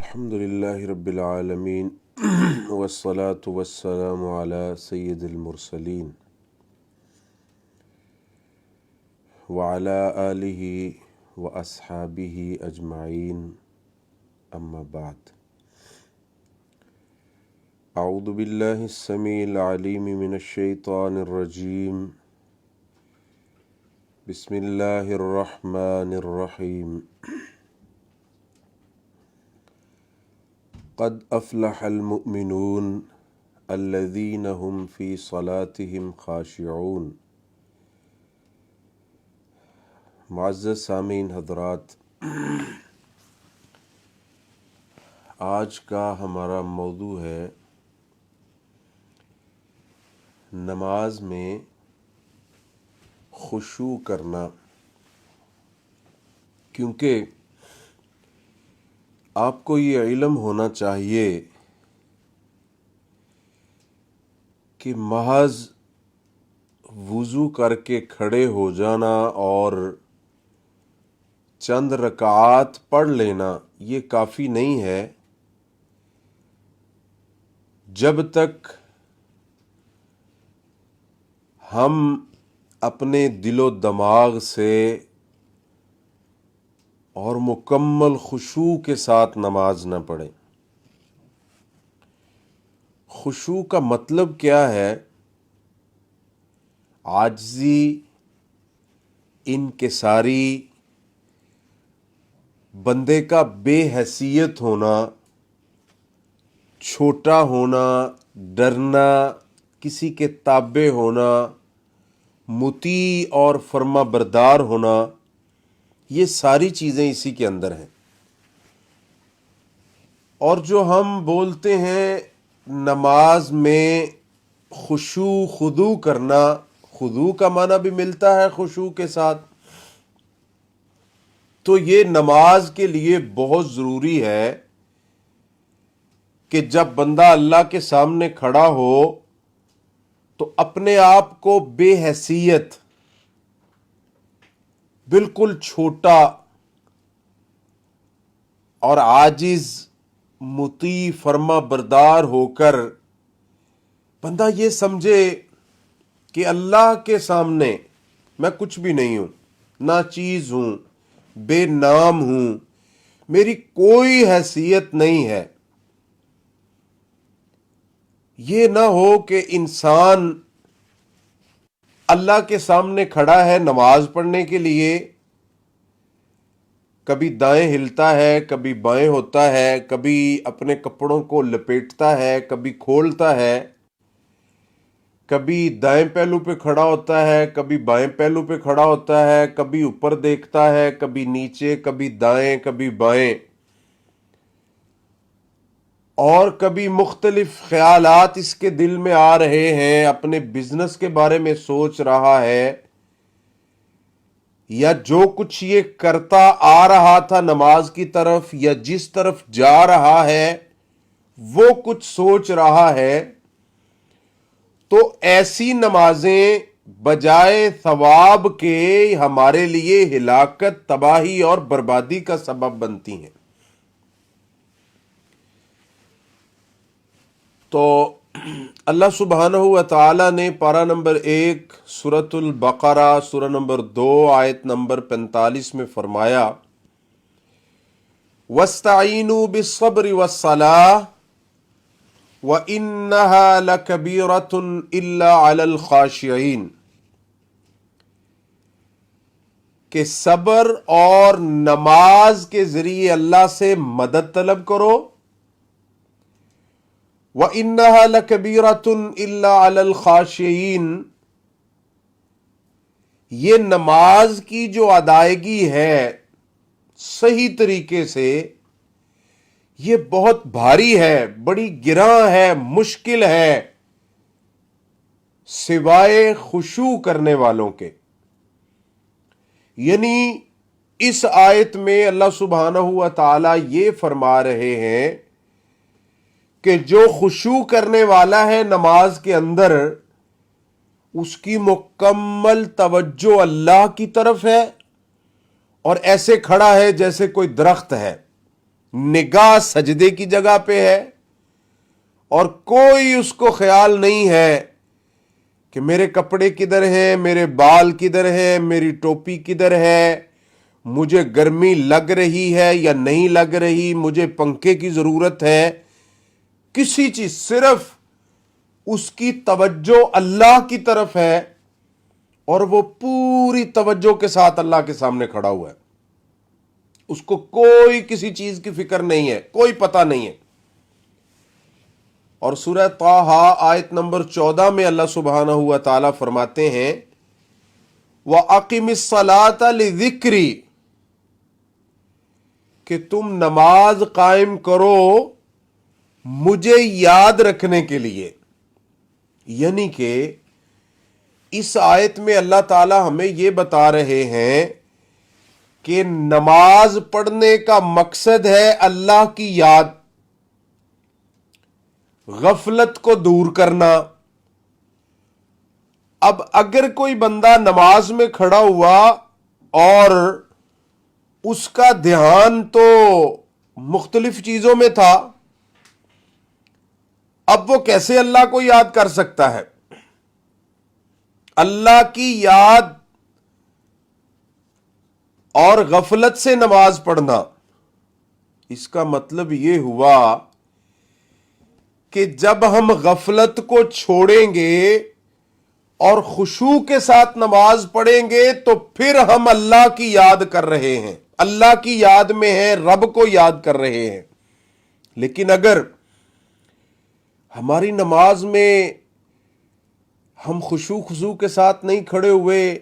الحمد لله رب العالمين والصلاة والسلام على سيد المرسلين وعلى آله وأصحابه أجمعين أما بعد أعوذ بالله السميع العليم من الشيطان الرجيم بسم الله الرحمن الرحيم قد أفلح المؤمنون الذين هم في صلاتهم خاشعون۔ معزز سامعین حضرات، آج کا ہمارا موضوع ہے نماز میں خشوع کرنا، کیونکہ آپ کو یہ علم ہونا چاہیے کہ محض وضو کر کے کھڑے ہو جانا اور چند رکعات پڑھ لینا یہ کافی نہیں ہے جب تک ہم اپنے دل و دماغ سے اور مکمل خشوع کے ساتھ نماز نہ پڑھیں۔ خشوع کا مطلب کیا ہے؟ عاجزی، انکساری، بندے کا بے حیثیت ہونا، چھوٹا ہونا، ڈرنا، کسی کے تابع ہونا، مطیع اور فرما بردار ہونا، یہ ساری چیزیں اسی کے اندر ہیں۔ اور جو ہم بولتے ہیں نماز میں خشوع خضوع کرنا، خضوع کا معنی بھی ملتا ہے خشوع کے ساتھ، تو یہ نماز کے لیے بہت ضروری ہے کہ جب بندہ اللہ کے سامنے کھڑا ہو تو اپنے آپ کو بے حیثیت، بالکل چھوٹا اور عاجز، مطیع، فرما بردار ہو کر بندہ یہ سمجھے کہ اللہ کے سامنے میں کچھ بھی نہیں ہوں، نہ چیز ہوں، بے نام ہوں، میری کوئی حیثیت نہیں ہے۔ یہ نہ ہو کہ انسان اللہ کے سامنے کھڑا ہے نماز پڑھنے کے لیے، کبھی دائیں ہلتا ہے، کبھی بائیں ہوتا ہے، کبھی اپنے کپڑوں کو لپیٹتا ہے، کبھی کھولتا ہے، کبھی دائیں پہلو پہ کھڑا ہوتا ہے، کبھی بائیں پہلو پہ کھڑا ہوتا ہے، کبھی اوپر دیکھتا ہے، کبھی نیچے، کبھی دائیں، کبھی بائیں، اور کبھی مختلف خیالات اس کے دل میں آ رہے ہیں، اپنے بزنس کے بارے میں سوچ رہا ہے، یا جو کچھ یہ کرتا آ رہا تھا نماز کی طرف، یا جس طرف جا رہا ہے وہ کچھ سوچ رہا ہے، تو ایسی نمازیں بجائے ثواب کے ہمارے لیے ہلاکت، تباہی اور بربادی کا سبب بنتی ہیں۔ تو اللہ سبحانہ و تعالی نے پارہ نمبر 1 سورۃ البقرہ سورہ نمبر 2 آیت نمبر 45 میں فرمایا، وَاسْتَعِینُوا بِالصَّبْرِ وَالصَّلَاةِ وَإِنَّهَا لَكَبِیرَةٌ إِلَّا عَلَى الْخَاشِعِینَ، کہ صبر اور نماز کے ذریعے اللہ سے مدد طلب کرو، وَإِنَّهَا لَكَبِيرَةٌ إِلَّا عَلَى الْخَاشِعِينَ، یہ نماز کی جو ادائیگی ہے صحیح طریقے سے، یہ بہت بھاری ہے، بڑی گراں ہے، مشکل ہے، سوائے خشوع کرنے والوں کے۔ یعنی اس آیت میں اللہ سبحانہ و تعالی یہ فرما رہے ہیں کہ جو خشوع کرنے والا ہے نماز کے اندر، اس کی مکمل توجہ اللہ کی طرف ہے، اور ایسے کھڑا ہے جیسے کوئی درخت ہے، نگاہ سجدے کی جگہ پہ ہے اور کوئی اس کو خیال نہیں ہے کہ میرے کپڑے کدھر ہیں، میرے بال کدھر ہیں، میری ٹوپی کدھر ہے، مجھے گرمی لگ رہی ہے یا نہیں لگ رہی، مجھے پنکھے کی ضرورت ہے، کسی چیز، صرف اس کی توجہ اللہ کی طرف ہے اور وہ پوری توجہ کے ساتھ اللہ کے سامنے کھڑا ہوا ہے. اس کو کوئی کسی چیز کی فکر نہیں ہے، کوئی پتہ نہیں ہے. اور سورہ طٰہٰ آیت نمبر 14 میں اللہ سبحانہ و تعالیٰ فرماتے ہیں وَأَقِمِ الصَّلَاةَ لِذِكْرِي، کہ تم نماز قائم کرو مجھے یاد رکھنے کے لیے. یعنی کہ اس آیت میں اللہ تعالی ہمیں یہ بتا رہے ہیں کہ نماز پڑھنے کا مقصد ہے اللہ کی یاد، غفلت کو دور کرنا. اب اگر کوئی بندہ نماز میں کھڑا ہوا اور اس کا دھیان تو مختلف چیزوں میں تھا، اب وہ کیسے اللہ کو یاد کر سکتا ہے؟ اللہ کی یاد اور غفلت سے نماز پڑھنا، اس کا مطلب یہ ہوا کہ جب ہم غفلت کو چھوڑیں گے اور خشوع کے ساتھ نماز پڑھیں گے تو پھر ہم اللہ کی یاد کر رہے ہیں، اللہ کی یاد میں ہیں، رب کو یاد کر رہے ہیں. لیکن اگر ہماری نماز میں ہم خضوع کے ساتھ نہیں کھڑے ہوئے،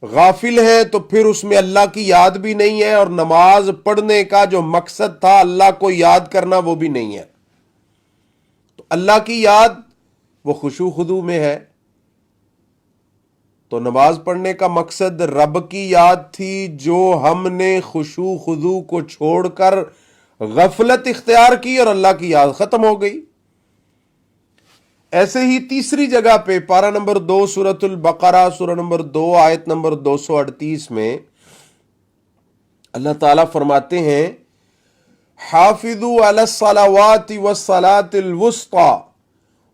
غافل ہیں، تو پھر اس میں اللہ کی یاد بھی نہیں ہے اور نماز پڑھنے کا جو مقصد تھا اللہ کو یاد کرنا وہ بھی نہیں ہے. تو اللہ کی یاد وہ خضوع میں ہے. تو نماز پڑھنے کا مقصد رب کی یاد تھی جو ہم نے خضوع کو چھوڑ کر غفلت اختیار کی اور اللہ کی یاد ختم ہو گئی. ایسے ہی تیسری جگہ پہ پارہ نمبر 2 سورۃ البقرہ سورہ نمبر 2 آیت نمبر 238 میں اللہ تعالیٰ فرماتے ہیں حافظوا علی الصلوات والصلاة الوسطی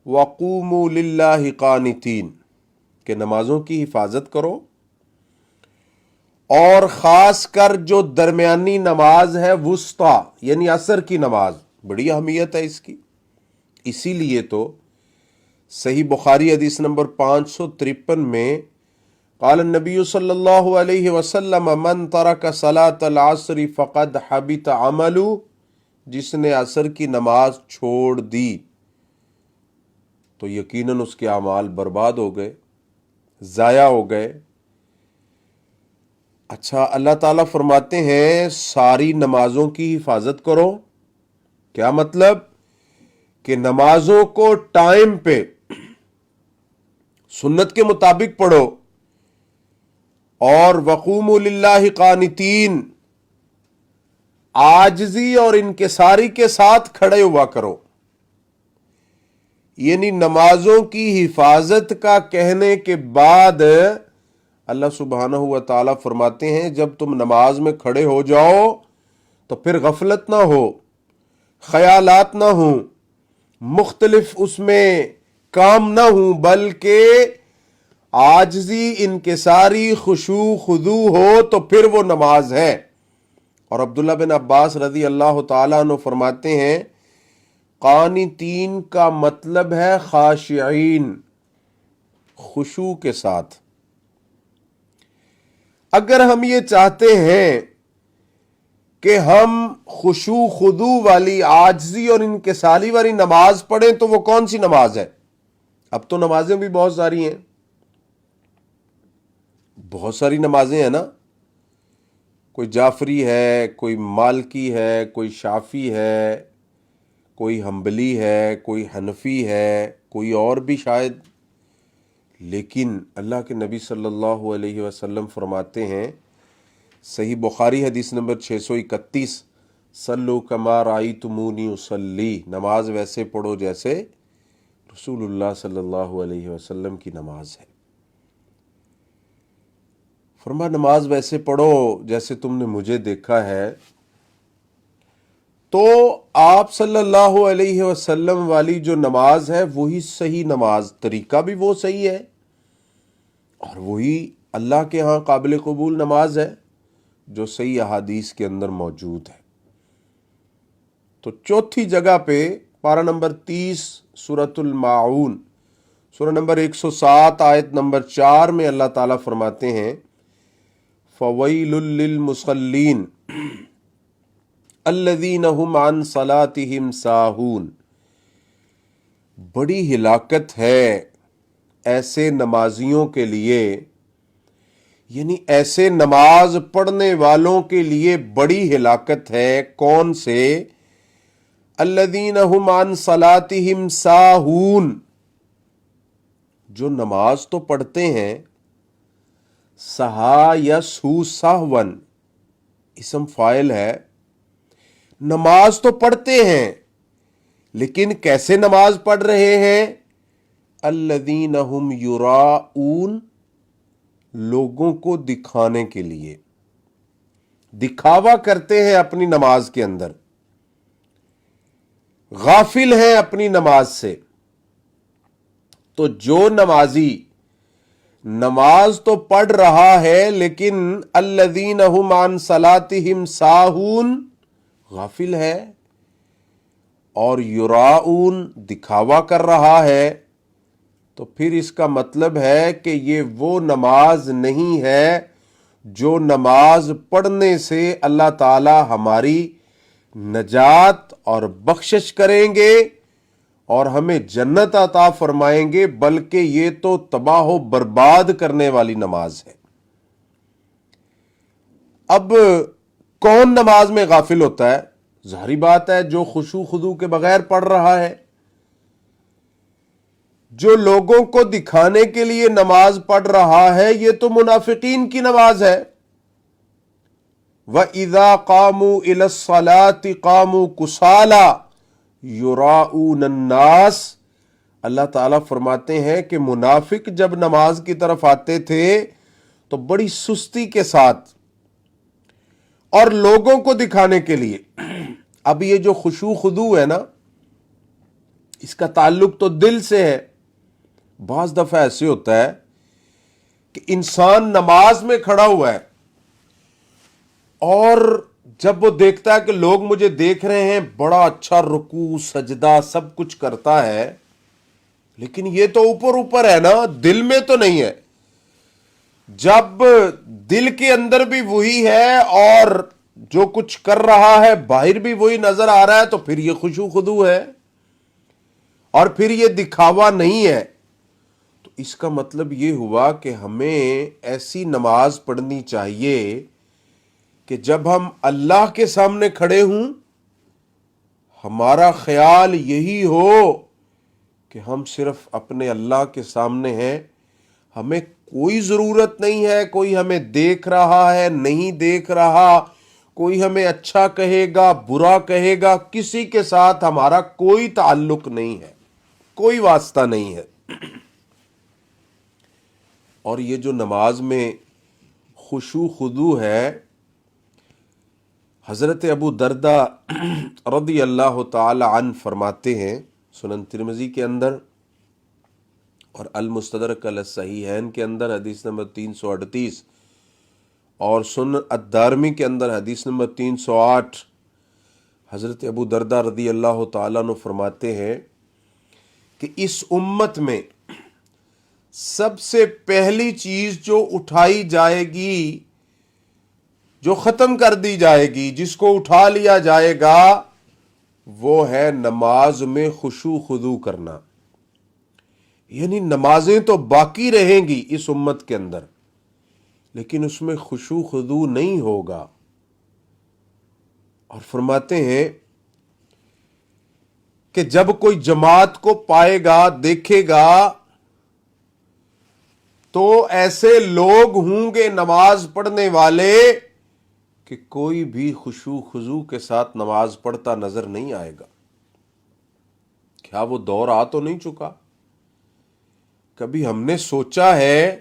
وقوموا للہ قانتین، کہ نمازوں کی حفاظت کرو اور خاص کر جو درمیانی نماز ہے وسطی یعنی عصر کی نماز، بڑی اہمیت ہے اس کی. اسی لیے تو صحیح بخاری حدیث نمبر 553 میں قال النبی صلی اللہ علیہ وسلم من ترک صلاة العصر فقد حبط عملہ، جس نے عصر کی نماز چھوڑ دی تو یقیناً اس کے اعمال برباد ہو گئے، ضائع ہو گئے. اچھا، اللہ تعالیٰ فرماتے ہیں ساری نمازوں کی حفاظت کرو. کیا مطلب؟ کہ نمازوں کو ٹائم پہ سنت کے مطابق پڑھو اور وقوموا للہ قانتین، عاجزی اور انکساری کے ساتھ کھڑے ہوا کرو. یعنی نمازوں کی حفاظت کا کہنے کے بعد اللہ سبحانہ و تعالیٰ فرماتے ہیں جب تم نماز میں کھڑے ہو جاؤ تو پھر غفلت نہ ہو، خیالات نہ ہوں، مختلف اس میں کام نہ ہوں، بلکہ عاجزی، انکساری، خضوع ہو تو پھر وہ نماز ہے. اور عبداللہ بن عباس رضی اللہ تعالیٰ عنہ فرماتے ہیں قانتین کا مطلب ہے خاشعین، خشوع کے ساتھ. اگر ہم یہ چاہتے ہیں کہ ہم خضوع والی، عاجزی اور انکساری والی نماز پڑھیں تو وہ کون سی نماز ہے؟ اب تو نمازیں بھی بہت ساری ہیں، بہت ساری نمازیں ہیں نا. کوئی جعفری ہے، کوئی مالکی ہے، کوئی شافی ہے، کوئی حنبلی ہے، کوئی حنفی ہے، کوئی اور بھی شاید. لیکن اللہ کے نبی صلی اللہ علیہ وسلم فرماتے ہیں صحیح بخاری حدیث نمبر 631 صلو کما رأیتمونی اصلی، نماز ویسے پڑھو جیسے رسول اللہ صلی اللہ علیہ وسلم کی نماز ہے. فرما نماز ویسے پڑھو جیسے تم نے مجھے دیکھا ہے. تو آپ صلی اللہ علیہ وسلم والی جو نماز ہے وہی صحیح نماز، طریقہ بھی وہ صحیح ہے اور وہی اللہ کے ہاں قابل قبول نماز ہے جو صحیح احادیث کے اندر موجود ہے۔ تو چوتھی جگہ پہ پارہ نمبر 30 سورۃ الماعون، سورہ نمبر 107 آیت نمبر 4 میں اللہ تعالیٰ فرماتے ہیں فَوَيْلٌ لِّلْمُصَلِّينَ الَّذِينَ هُمْ عَنْ صَلَاتِهِمْ سَاهُونَ، بڑی ہلاکت ہے ایسے نمازیوں کے لیے، یعنی ایسے نماز پڑھنے والوں کے لیے بڑی ہلاکت ہے۔ کون سے؟ الذین هم عن صلاتهم ساہون، جو نماز تو پڑھتے ہیں، سہا یسہو سہون اسم فاعل ہے، نماز تو پڑھتے ہیں لیکن کیسے نماز پڑھ رہے ہیں؟ الذین هم یراؤون، لوگوں کو دکھانے کے لیے دکھاوا کرتے ہیں اپنی نماز کے اندر، غافل ہیں اپنی نماز سے۔ تو جو نمازی نماز تو پڑھ رہا ہے لیکن الذین هم عن صلاتهم ساہون، غافل ہے اور یراؤون دکھاوا کر رہا ہے، تو پھر اس کا مطلب ہے کہ یہ وہ نماز نہیں ہے جو نماز پڑھنے سے اللہ تعالی ہماری نجات اور بخشش کریں گے اور ہمیں جنت عطا فرمائیں گے، بلکہ یہ تو تباہ و برباد کرنے والی نماز ہے۔ اب کون نماز میں غافل ہوتا ہے؟ ظاہری بات ہے جو خشوع خضوع کے بغیر پڑھ رہا ہے، جو لوگوں کو دکھانے کے لیے نماز پڑھ رہا ہے، یہ تو منافقین کی نماز ہے۔ وَإِذَا قَامُوا إِلَى الصَّلَاةِ قَامُوا كُسَالَىٰ يُرَاءُونَ النَّاسَ، اللہ تعالیٰ فرماتے ہیں کہ منافق جب نماز کی طرف آتے تھے تو بڑی سستی کے ساتھ اور لوگوں کو دکھانے کے لیے۔ اب یہ جو خشوع خضوع ہے نا، اس کا تعلق تو دل سے ہے۔ بعض دفعہ ایسے ہوتا ہے کہ انسان نماز میں کھڑا ہوا ہے اور جب وہ دیکھتا ہے کہ لوگ مجھے دیکھ رہے ہیں، بڑا اچھا رکوع سجدہ سب کچھ کرتا ہے، لیکن یہ تو اوپر اوپر ہے نا، دل میں تو نہیں ہے۔ جب دل کے اندر بھی وہی ہے اور جو کچھ کر رہا ہے باہر بھی وہی نظر آ رہا ہے، تو پھر یہ خشوع خضوع ہے اور پھر یہ دکھاوا نہیں ہے۔ تو اس کا مطلب یہ ہوا کہ ہمیں ایسی نماز پڑھنی چاہیے کہ جب ہم اللہ کے سامنے کھڑے ہوں، ہمارا خیال یہی ہو کہ ہم صرف اپنے اللہ کے سامنے ہیں، ہمیں کوئی ضرورت نہیں ہے کوئی ہمیں دیکھ رہا ہے نہیں دیکھ رہا، کوئی ہمیں اچھا کہے گا برا کہے گا، کسی کے ساتھ ہمارا کوئی تعلق نہیں ہے، کوئی واسطہ نہیں ہے۔ اور یہ جو نماز میں خشوع خضوع ہے، حضرت ابو دردہ رضی اللہ تعالی عنہ فرماتے ہیں سنن ترمذی کے اندر اور المستدرک علی الصحیحین کے اندر حدیث نمبر 338 اور سنن الدارمی کے اندر حدیث نمبر 308، حضرت ابو دردہ رضی اللہ تعالیٰ عنہ فرماتے ہیں کہ اس امت میں سب سے پہلی چیز جو اٹھائی جائے گی، جو ختم کر دی جائے گی، جس کو اٹھا لیا جائے گا، وہ ہے نماز میں خشوع خضوع کرنا۔ یعنی نمازیں تو باقی رہیں گی اس امت کے اندر، لیکن اس میں خشوع خضوع نہیں ہوگا۔ اور فرماتے ہیں کہ جب کوئی جماعت کو پائے گا دیکھے گا تو ایسے لوگ ہوں گے نماز پڑھنے والے کہ کوئی بھی خشوع خضوع کے ساتھ نماز پڑھتا نظر نہیں آئے گا۔ کیا وہ دور آ تو نہیں چکا؟ کبھی ہم نے سوچا ہے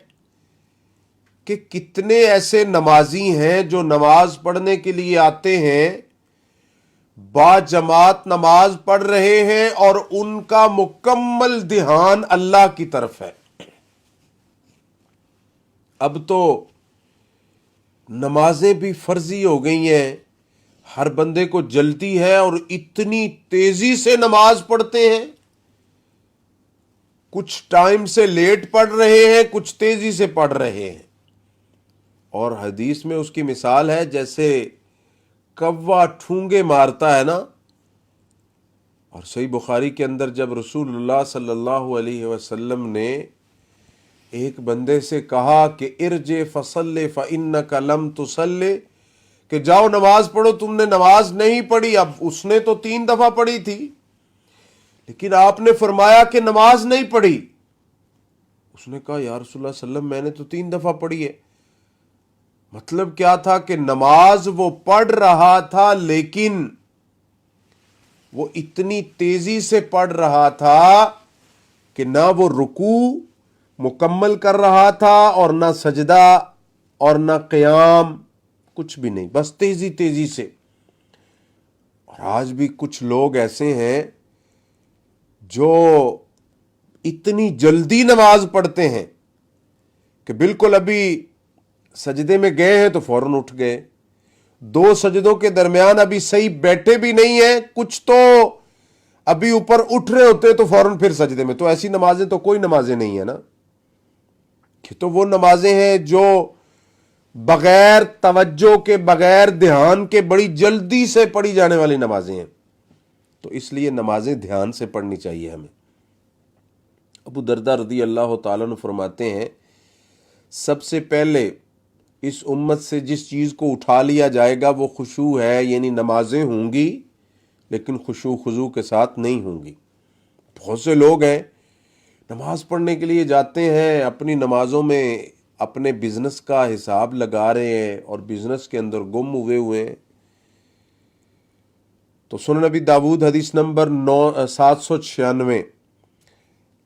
کہ کتنے ایسے نمازی ہیں جو نماز پڑھنے کے لیے آتے ہیں با جماعت نماز پڑھ رہے ہیں اور ان کا مکمل دھیان اللہ کی طرف ہے۔ اب تو نمازیں بھی فرضی ہو گئی ہیں، ہر بندے کو جلتی ہے اور اتنی تیزی سے نماز پڑھتے ہیں، کچھ ٹائم سے لیٹ پڑھ رہے ہیں، کچھ تیزی سے پڑھ رہے ہیں۔ اور حدیث میں اس کی مثال ہے جیسے کوا ٹھونگے مارتا ہے نا۔ اور صحیح بخاری کے اندر جب رسول اللہ صلی اللہ علیہ وسلم نے ایک بندے سے کہا کہ ارجع فصلی فإنک لم تصلی، کہ جاؤ نماز پڑھو، تم نے نماز نہیں پڑھی۔ اب اس نے تو 3 دفعہ پڑھی تھی، لیکن آپ نے فرمایا کہ نماز نہیں پڑھی۔ اس نے کہا یا رسول اللہ صلی اللہ علیہ وسلم میں نے تو 3 دفعہ پڑھی ہے۔ مطلب کیا تھا کہ نماز وہ پڑھ رہا تھا، لیکن وہ اتنی تیزی سے پڑھ رہا تھا کہ نہ وہ رکوع مکمل کر رہا تھا اور نہ سجدہ اور نہ قیام، کچھ بھی نہیں، بس تیزی تیزی سے۔ اور آج بھی کچھ لوگ ایسے ہیں جو اتنی جلدی نماز پڑھتے ہیں کہ بالکل ابھی سجدے میں گئے ہیں تو فوراً اٹھ گئے، 2 سجدوں کے درمیان ابھی صحیح بیٹھے بھی نہیں ہیں، کچھ تو ابھی اوپر اٹھ رہے ہوتے تو فوراً پھر سجدے میں۔ تو ایسی نمازیں تو کوئی نمازیں نہیں ہیں نا، کہ تو وہ نمازیں ہیں جو بغیر توجہ کے، بغیر دھیان کے، بڑی جلدی سے پڑھی جانے والی نمازیں ہیں۔ تو اس لیے نمازیں دھیان سے پڑھنی چاہیے ہمیں۔ ابو درداء رضی اللہ تعالیٰ عنہ فرماتے ہیں سب سے پہلے اس امت سے جس چیز کو اٹھا لیا جائے گا وہ خشوع ہے، یعنی نمازیں ہوں گی لیکن خشوع خضوع کے ساتھ نہیں ہوں گی۔ بہت سے لوگ ہیں نماز پڑھنے کے لیے جاتے ہیں، اپنی نمازوں میں اپنے بزنس کا حساب لگا رہے ہیں اور بزنس کے اندر گم ہوئے ہیں۔ تو سنن نبی داود حدیث نمبر 796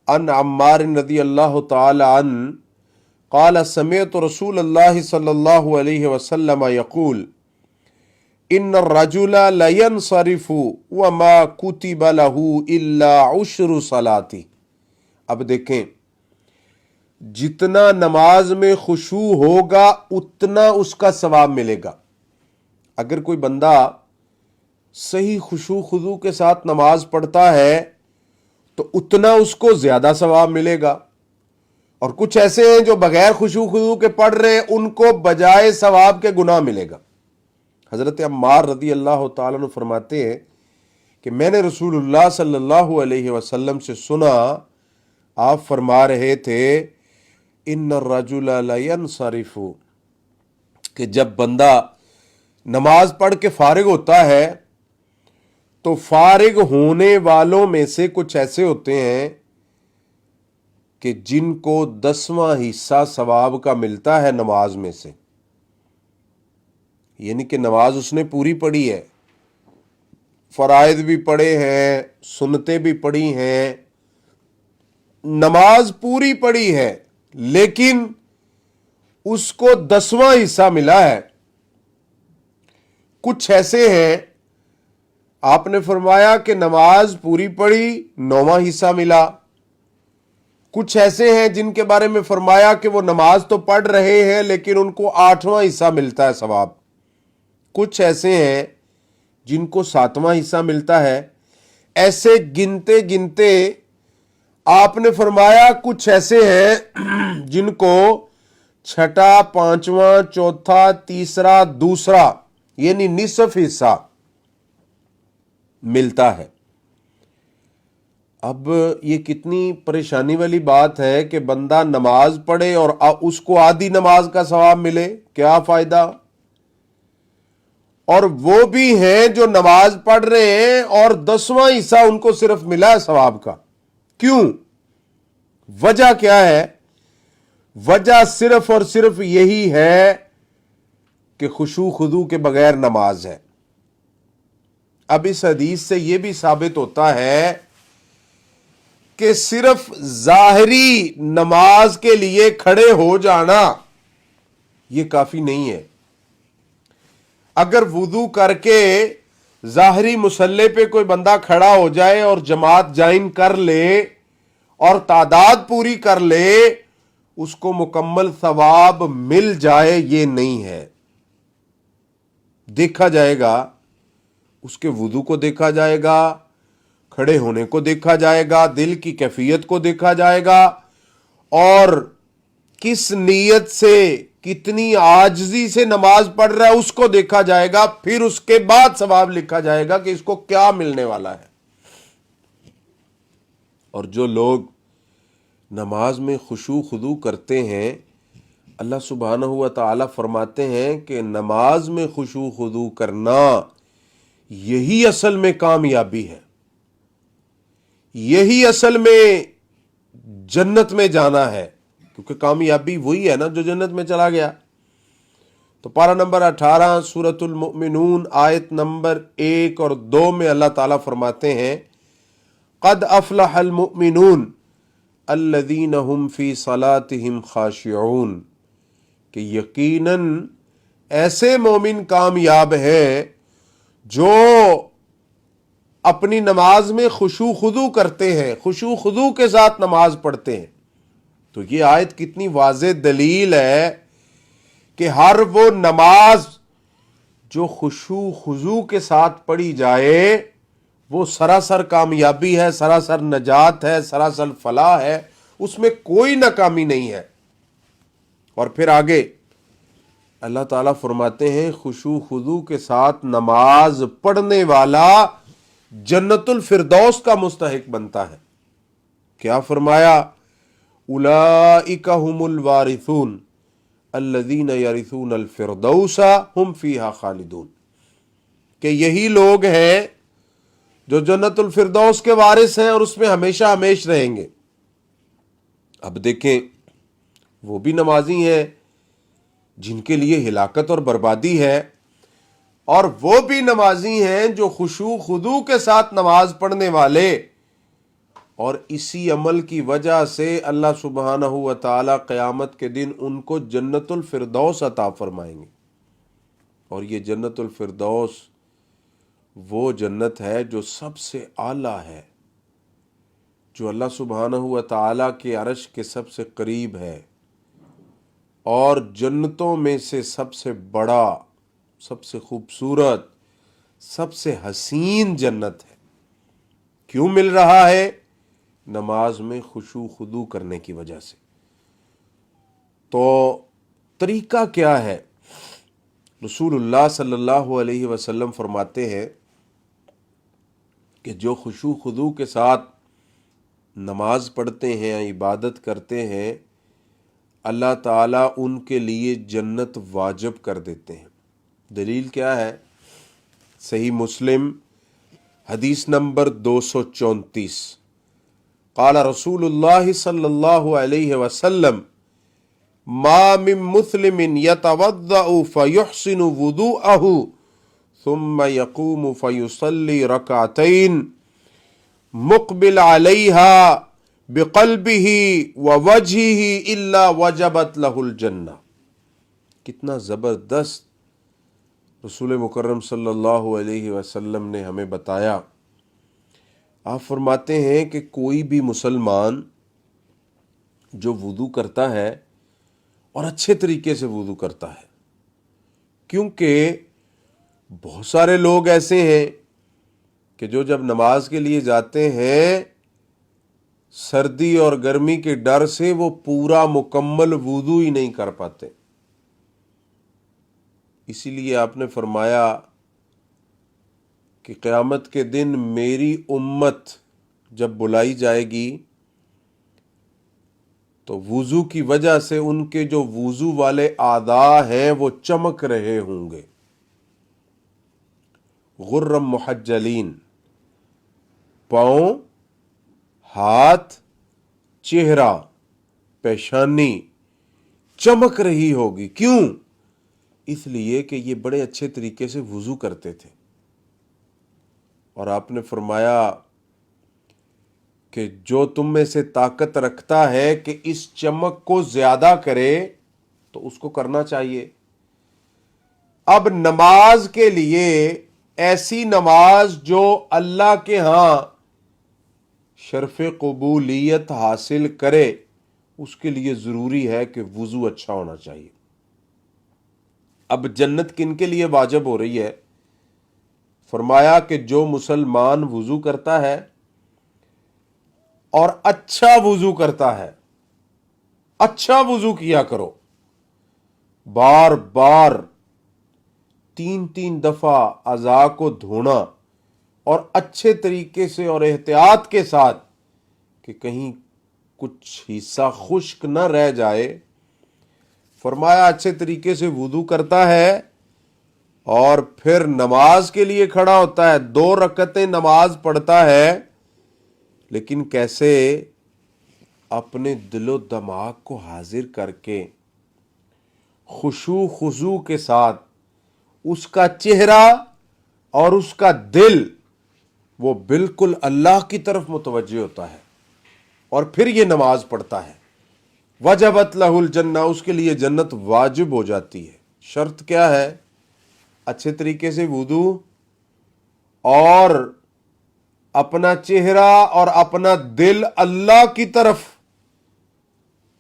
ان عمار رضی اللہ تعالی عنہ قال سمعت رسول اللہ صلی اللہ علیہ وسلم یقول ان الرجل لینصرف وما کتب له الا 10 صلات۔ اب دیکھیں، جتنا نماز میں خشوع ہوگا اتنا اس کا ثواب ملے گا۔ اگر کوئی بندہ صحیح خشوع خضوع کے ساتھ نماز پڑھتا ہے تو اتنا اس کو زیادہ ثواب ملے گا، اور کچھ ایسے ہیں جو بغیر خشوع خضوع کے پڑھ رہے ہیں، ان کو بجائے ثواب کے گناہ ملے گا۔ حضرت عمار رضی اللہ تعالیٰ عنہ فرماتے ہیں کہ میں نے رسول اللہ صلی اللہ علیہ وسلم سے سنا، آپ فرما رہے تھے ان الرجل لینصرف، کہ جب بندہ نماز پڑھ کے فارغ ہوتا ہے تو فارغ ہونے والوں میں سے کچھ ایسے ہوتے ہیں کہ جن کو 10واں حصہ ثواب کا ملتا ہے نماز میں سے، یعنی کہ نماز اس نے پوری پڑھی ہے، فرائض بھی پڑھے ہیں، سنتیں بھی پڑھی ہیں، نماز پوری پڑھی ہے، لیکن اس کو 10واں حصہ ملا ہے۔ کچھ ایسے ہیں آپ نے فرمایا کہ نماز پوری پڑھی، 9واں حصہ ملا۔ کچھ ایسے ہیں جن کے بارے میں فرمایا کہ وہ نماز تو پڑھ رہے ہیں لیکن ان کو 8واں حصہ ملتا ہے ثواب۔ کچھ ایسے ہیں جن کو 7واں حصہ ملتا ہے۔ ایسے گنتے گنتے آپ نے فرمایا کچھ ایسے ہیں جن کو 6واں، 5واں، 4تھا، تیسرا، دوسرا یعنی نصف حصہ ملتا ہے۔ اب یہ کتنی پریشانی والی بات ہے کہ بندہ نماز پڑھے اور اس کو آدھی نماز کا ثواب ملے، کیا فائدہ؟ اور وہ بھی ہیں جو نماز پڑھ رہے ہیں اور 10واں حصہ ان کو صرف ملا ہے ثواب کا۔ کیوں؟ وجہ کیا ہے؟ وجہ صرف اور صرف یہی ہے کہ خشوع خضوع کے بغیر نماز ہے۔ اب اس حدیث سے یہ بھی ثابت ہوتا ہے کہ صرف ظاہری نماز کے لیے کھڑے ہو جانا یہ کافی نہیں ہے۔ اگر وضو کر کے ظاہری مسلح پہ کوئی بندہ کھڑا ہو جائے اور جماعت جائن کر لے اور تعداد پوری کر لے اس کو مکمل ثواب مل جائے، یہ نہیں ہے۔ دیکھا جائے گا، اس کے وضو کو دیکھا جائے گا، کھڑے ہونے کو دیکھا جائے گا، دل کی کیفیت کو دیکھا جائے گا، اور کس نیت سے، کتنی عاجزی سے نماز پڑھ رہا ہے اس کو دیکھا جائے گا، پھر اس کے بعد ثواب لکھا جائے گا کہ اس کو کیا ملنے والا ہے۔ اور جو لوگ نماز میں خشوع خضوع کرتے ہیں، اللہ سبحانہ و تعالی فرماتے ہیں کہ نماز میں خشوع خضوع کرنا یہی اصل میں کامیابی ہے، یہی اصل میں جنت میں جانا ہے، کیونکہ کامیابی وہی ہے نا جو جنت میں چلا گیا۔ تو پارہ نمبر 18 سورۃ المؤمنون آیت نمبر 1 اور 2 میں اللہ تعالیٰ فرماتے ہیں قد افلح المؤمنون الذین هم فی صلاتهم خاشعون، کہ یقیناً ایسے مومن کامیاب ہیں جو اپنی نماز میں خشوع خضوع کرتے ہیں، خشوع خضوع کے ساتھ نماز پڑھتے ہیں۔ تو یہ آیت کتنی واضح دلیل ہے کہ ہر وہ نماز جو خشوع خضوع کے ساتھ پڑھی جائے وہ سراسر کامیابی ہے، سراسر نجات ہے، سراسر فلاح ہے، اس میں کوئی ناکامی نہیں ہے۔ اور پھر آگے اللہ تعالیٰ فرماتے ہیں خشوع خضوع کے ساتھ نماز پڑھنے والا جنت الفردوس کا مستحق بنتا ہے۔ کیا فرمایا؟ اولئک هم الوارثون الذین یرثون الفردوس هم فیہا خالدون، کہ یہی لوگ ہیں جو جنت الفردوس کے وارث ہیں اور اس میں ہمیشہ ہمیش رہیں گے۔ اب دیکھیں، وہ بھی نمازی ہیں جن کے لیے ہلاکت اور بربادی ہے، اور وہ بھی نمازی ہیں جو خشوع خضوع کے ساتھ نماز پڑھنے والے، اور اسی عمل کی وجہ سے اللہ سبحانہ و تعالی قیامت کے دن ان کو جنت الفردوس عطا فرمائیں گے۔ اور یہ جنت الفردوس وہ جنت ہے جو سب سے اعلیٰ ہے، جو اللہ سبحانہ و تعالی کے عرش کے سب سے قریب ہے، اور جنتوں میں سے سب سے بڑا، سب سے خوبصورت، سب سے حسین جنت ہے۔ کیوں مل رہا ہے؟ نماز میں خشوع خضوع کرنے کی وجہ سے۔ تو طریقہ کیا ہے؟ رسول اللہ صلی اللہ علیہ وسلم فرماتے ہیں کہ جو خشوع خضوع کے ساتھ نماز پڑھتے ہیں، عبادت کرتے ہیں، اللہ تعالیٰ ان کے لیے جنت واجب کر دیتے ہیں۔ دلیل کیا ہے؟ صحیح مسلم حدیث نمبر 234، قال رسول اللہ صلی اللہ علیہ وسلم ما من مسلم یتوضأ فیحسن وضوءہ ثم یقوم فیصلی رکعتین مقبل علیہا بقلبہ ووجہہ الا وجبت لہ الجنہ۔ کتنا زبردست رسول مکرم صلی اللہ علیہ وسلم نے ہمیں بتایا۔ آپ فرماتے ہیں کہ کوئی بھی مسلمان جو وضو کرتا ہے اور اچھے طریقے سے وضو کرتا ہے، کیونکہ بہت سارے لوگ ایسے ہیں کہ جو جب نماز کے لیے جاتے ہیں سردی اور گرمی کے ڈر سے وہ پورا مکمل وضو ہی نہیں کر پاتے۔ اسی لیے آپ نے فرمایا کہ قیامت کے دن میری امت جب بلائی جائے گی تو وضو کی وجہ سے ان کے جو وضو والے اعضاء ہیں وہ چمک رہے ہوں گے، غرم محجلین، پاؤں، ہاتھ، چہرہ، پیشانی چمک رہی ہوگی۔ کیوں؟ اس لیے کہ یہ بڑے اچھے طریقے سے وضو کرتے تھے۔ اور آپ نے فرمایا کہ جو تم میں سے طاقت رکھتا ہے کہ اس چمک کو زیادہ کرے تو اس کو کرنا چاہیے۔ اب نماز کے لیے ایسی نماز جو اللہ کے ہاں شرف قبولیت حاصل کرے اس کے لیے ضروری ہے کہ وضو اچھا ہونا چاہیے۔ اب جنت کن کے لیے واجب ہو رہی ہے؟ فرمایا کہ جو مسلمان وضو کرتا ہے اور اچھا وضو کرتا ہے، اچھا وضو کیا کرو، بار بار 3 دفعہ اعضاء کو دھونا اور اچھے طریقے سے اور احتیاط کے ساتھ کہ کہیں کچھ حصہ خشک نہ رہ جائے۔ فرمایا اچھے طریقے سے وضو کرتا ہے اور پھر نماز کے لیے کھڑا ہوتا ہے، 2 رکعتیں نماز پڑھتا ہے، لیکن کیسے؟ اپنے دل و دماغ کو حاضر کر کے خشوع خضوع کے ساتھ اس کا چہرہ اور اس کا دل وہ بالکل اللہ کی طرف متوجہ ہوتا ہے اور پھر یہ نماز پڑھتا ہے۔ وجبت لہ الجنہ، اس کے لیے جنت واجب ہو جاتی ہے۔ شرط کیا ہے؟ اچھے طریقے سے وضو اور اپنا چہرہ اور اپنا دل اللہ کی طرف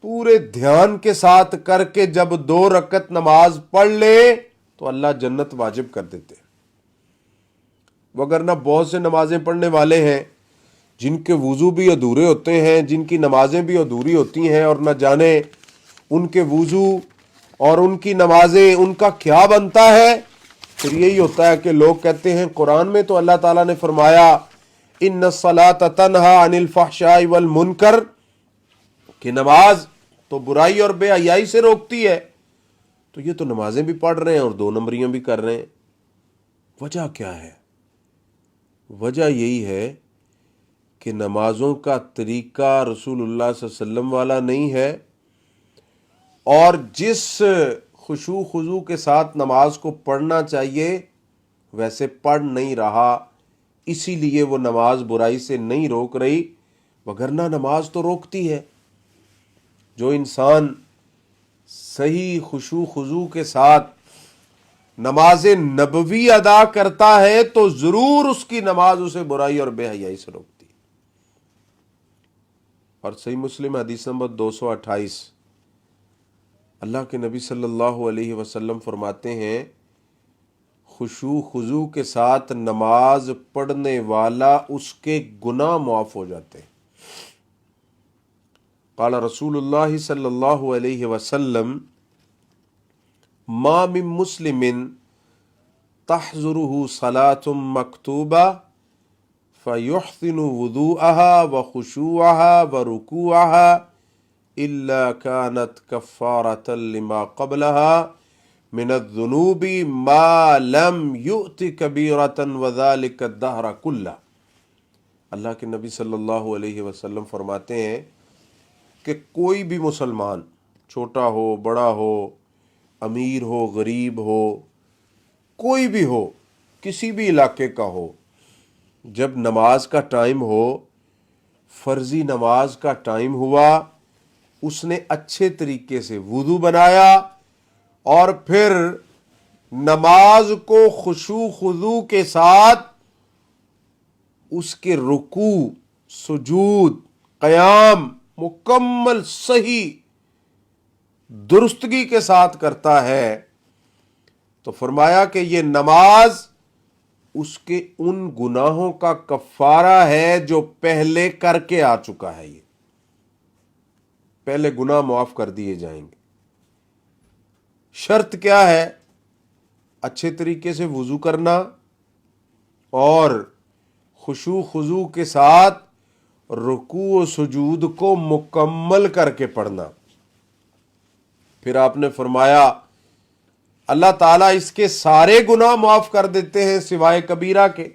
پورے دھیان کے ساتھ کر کے جب 2 رکعت نماز پڑھ لے تو اللہ جنت واجب کر دیتے۔ وگرنہ بہت سے نمازیں پڑھنے والے ہیں جن کے وضو بھی ادھورے ہوتے ہیں، جن کی نمازیں بھی ادھوری ہوتی ہیں، اور نہ جانے ان کے وضو اور ان کی نمازیں ان کا کیا بنتا ہے۔ پھر یہی ہوتا ہے کہ لوگ کہتے ہیں قرآن میں تو اللہ تعالیٰ نے فرمایا ان الصلاۃ تنہی عن الفحشاء والمنکر، کہ نماز تو برائی اور بے حیائی سے روکتی ہے، تو یہ تو نمازیں بھی پڑھ رہے ہیں اور 2 نمبریاں بھی کر رہے ہیں۔ وجہ کیا ہے؟ وجہ یہی ہے کہ نمازوں کا طریقہ رسول اللہ صلی اللہ علیہ وسلم والا نہیں ہے، اور جس خشوع خضوع کے ساتھ نماز کو پڑھنا چاہیے ویسے پڑھ نہیں رہا، اسی لیے وہ نماز برائی سے نہیں روک رہی، وگرنہ نماز تو روکتی ہے۔ جو انسان صحیح خشوع خضوع کے ساتھ نماز نبوی ادا کرتا ہے تو ضرور اس کی نماز اسے برائی اور بے حیائی سے روکتی ہے۔ اور صحیح مسلم حدیث نمبر 228، اللہ کے نبی صلی اللہ علیہ وسلم فرماتے ہیں خشوع خضوع کے ساتھ نماز پڑھنے والا اس کے گناہ معاف ہو جاتے ہیں۔ قال رسول اللہ صلی اللہ علیہ وسلم ما من مسلم تحضره صلاة مکتوبہ فیحسن وضوءها وخشوعها ورکوعها الا كانت کفارة لما قبلها من الذنوب ما لم یؤت کبیرة وذلك الدہر کلہ۔ اللہ کے نبی صلی اللہ علیہ وسلم فرماتے ہیں کہ کوئی بھی مسلمان، چھوٹا ہو بڑا ہو، امیر ہو غریب ہو، کوئی بھی ہو، کسی بھی علاقے کا ہو، جب نماز کا ٹائم ہو، فرضی نماز کا ٹائم ہوا، اس نے اچھے طریقے سے وضو بنایا اور پھر نماز کو خشوع خضوع کے ساتھ اس کے رکوع، سجود، قیام مکمل صحیح درستگی کے ساتھ کرتا ہے تو فرمایا کہ یہ نماز اس کے ان گناہوں کا کفارہ ہے جو پہلے کر کے آ چکا ہے۔ یہ پہلے گناہ معاف کر دیے جائیں گے۔ شرط کیا ہے؟ اچھے طریقے سے وضو کرنا اور خشوع خضوع کے ساتھ رکوع و سجود کو مکمل کر کے پڑھنا۔ پھر آپ نے فرمایا اللہ تعالیٰ اس کے سارے گناہ معاف کر دیتے ہیں سوائے کبیرہ کے،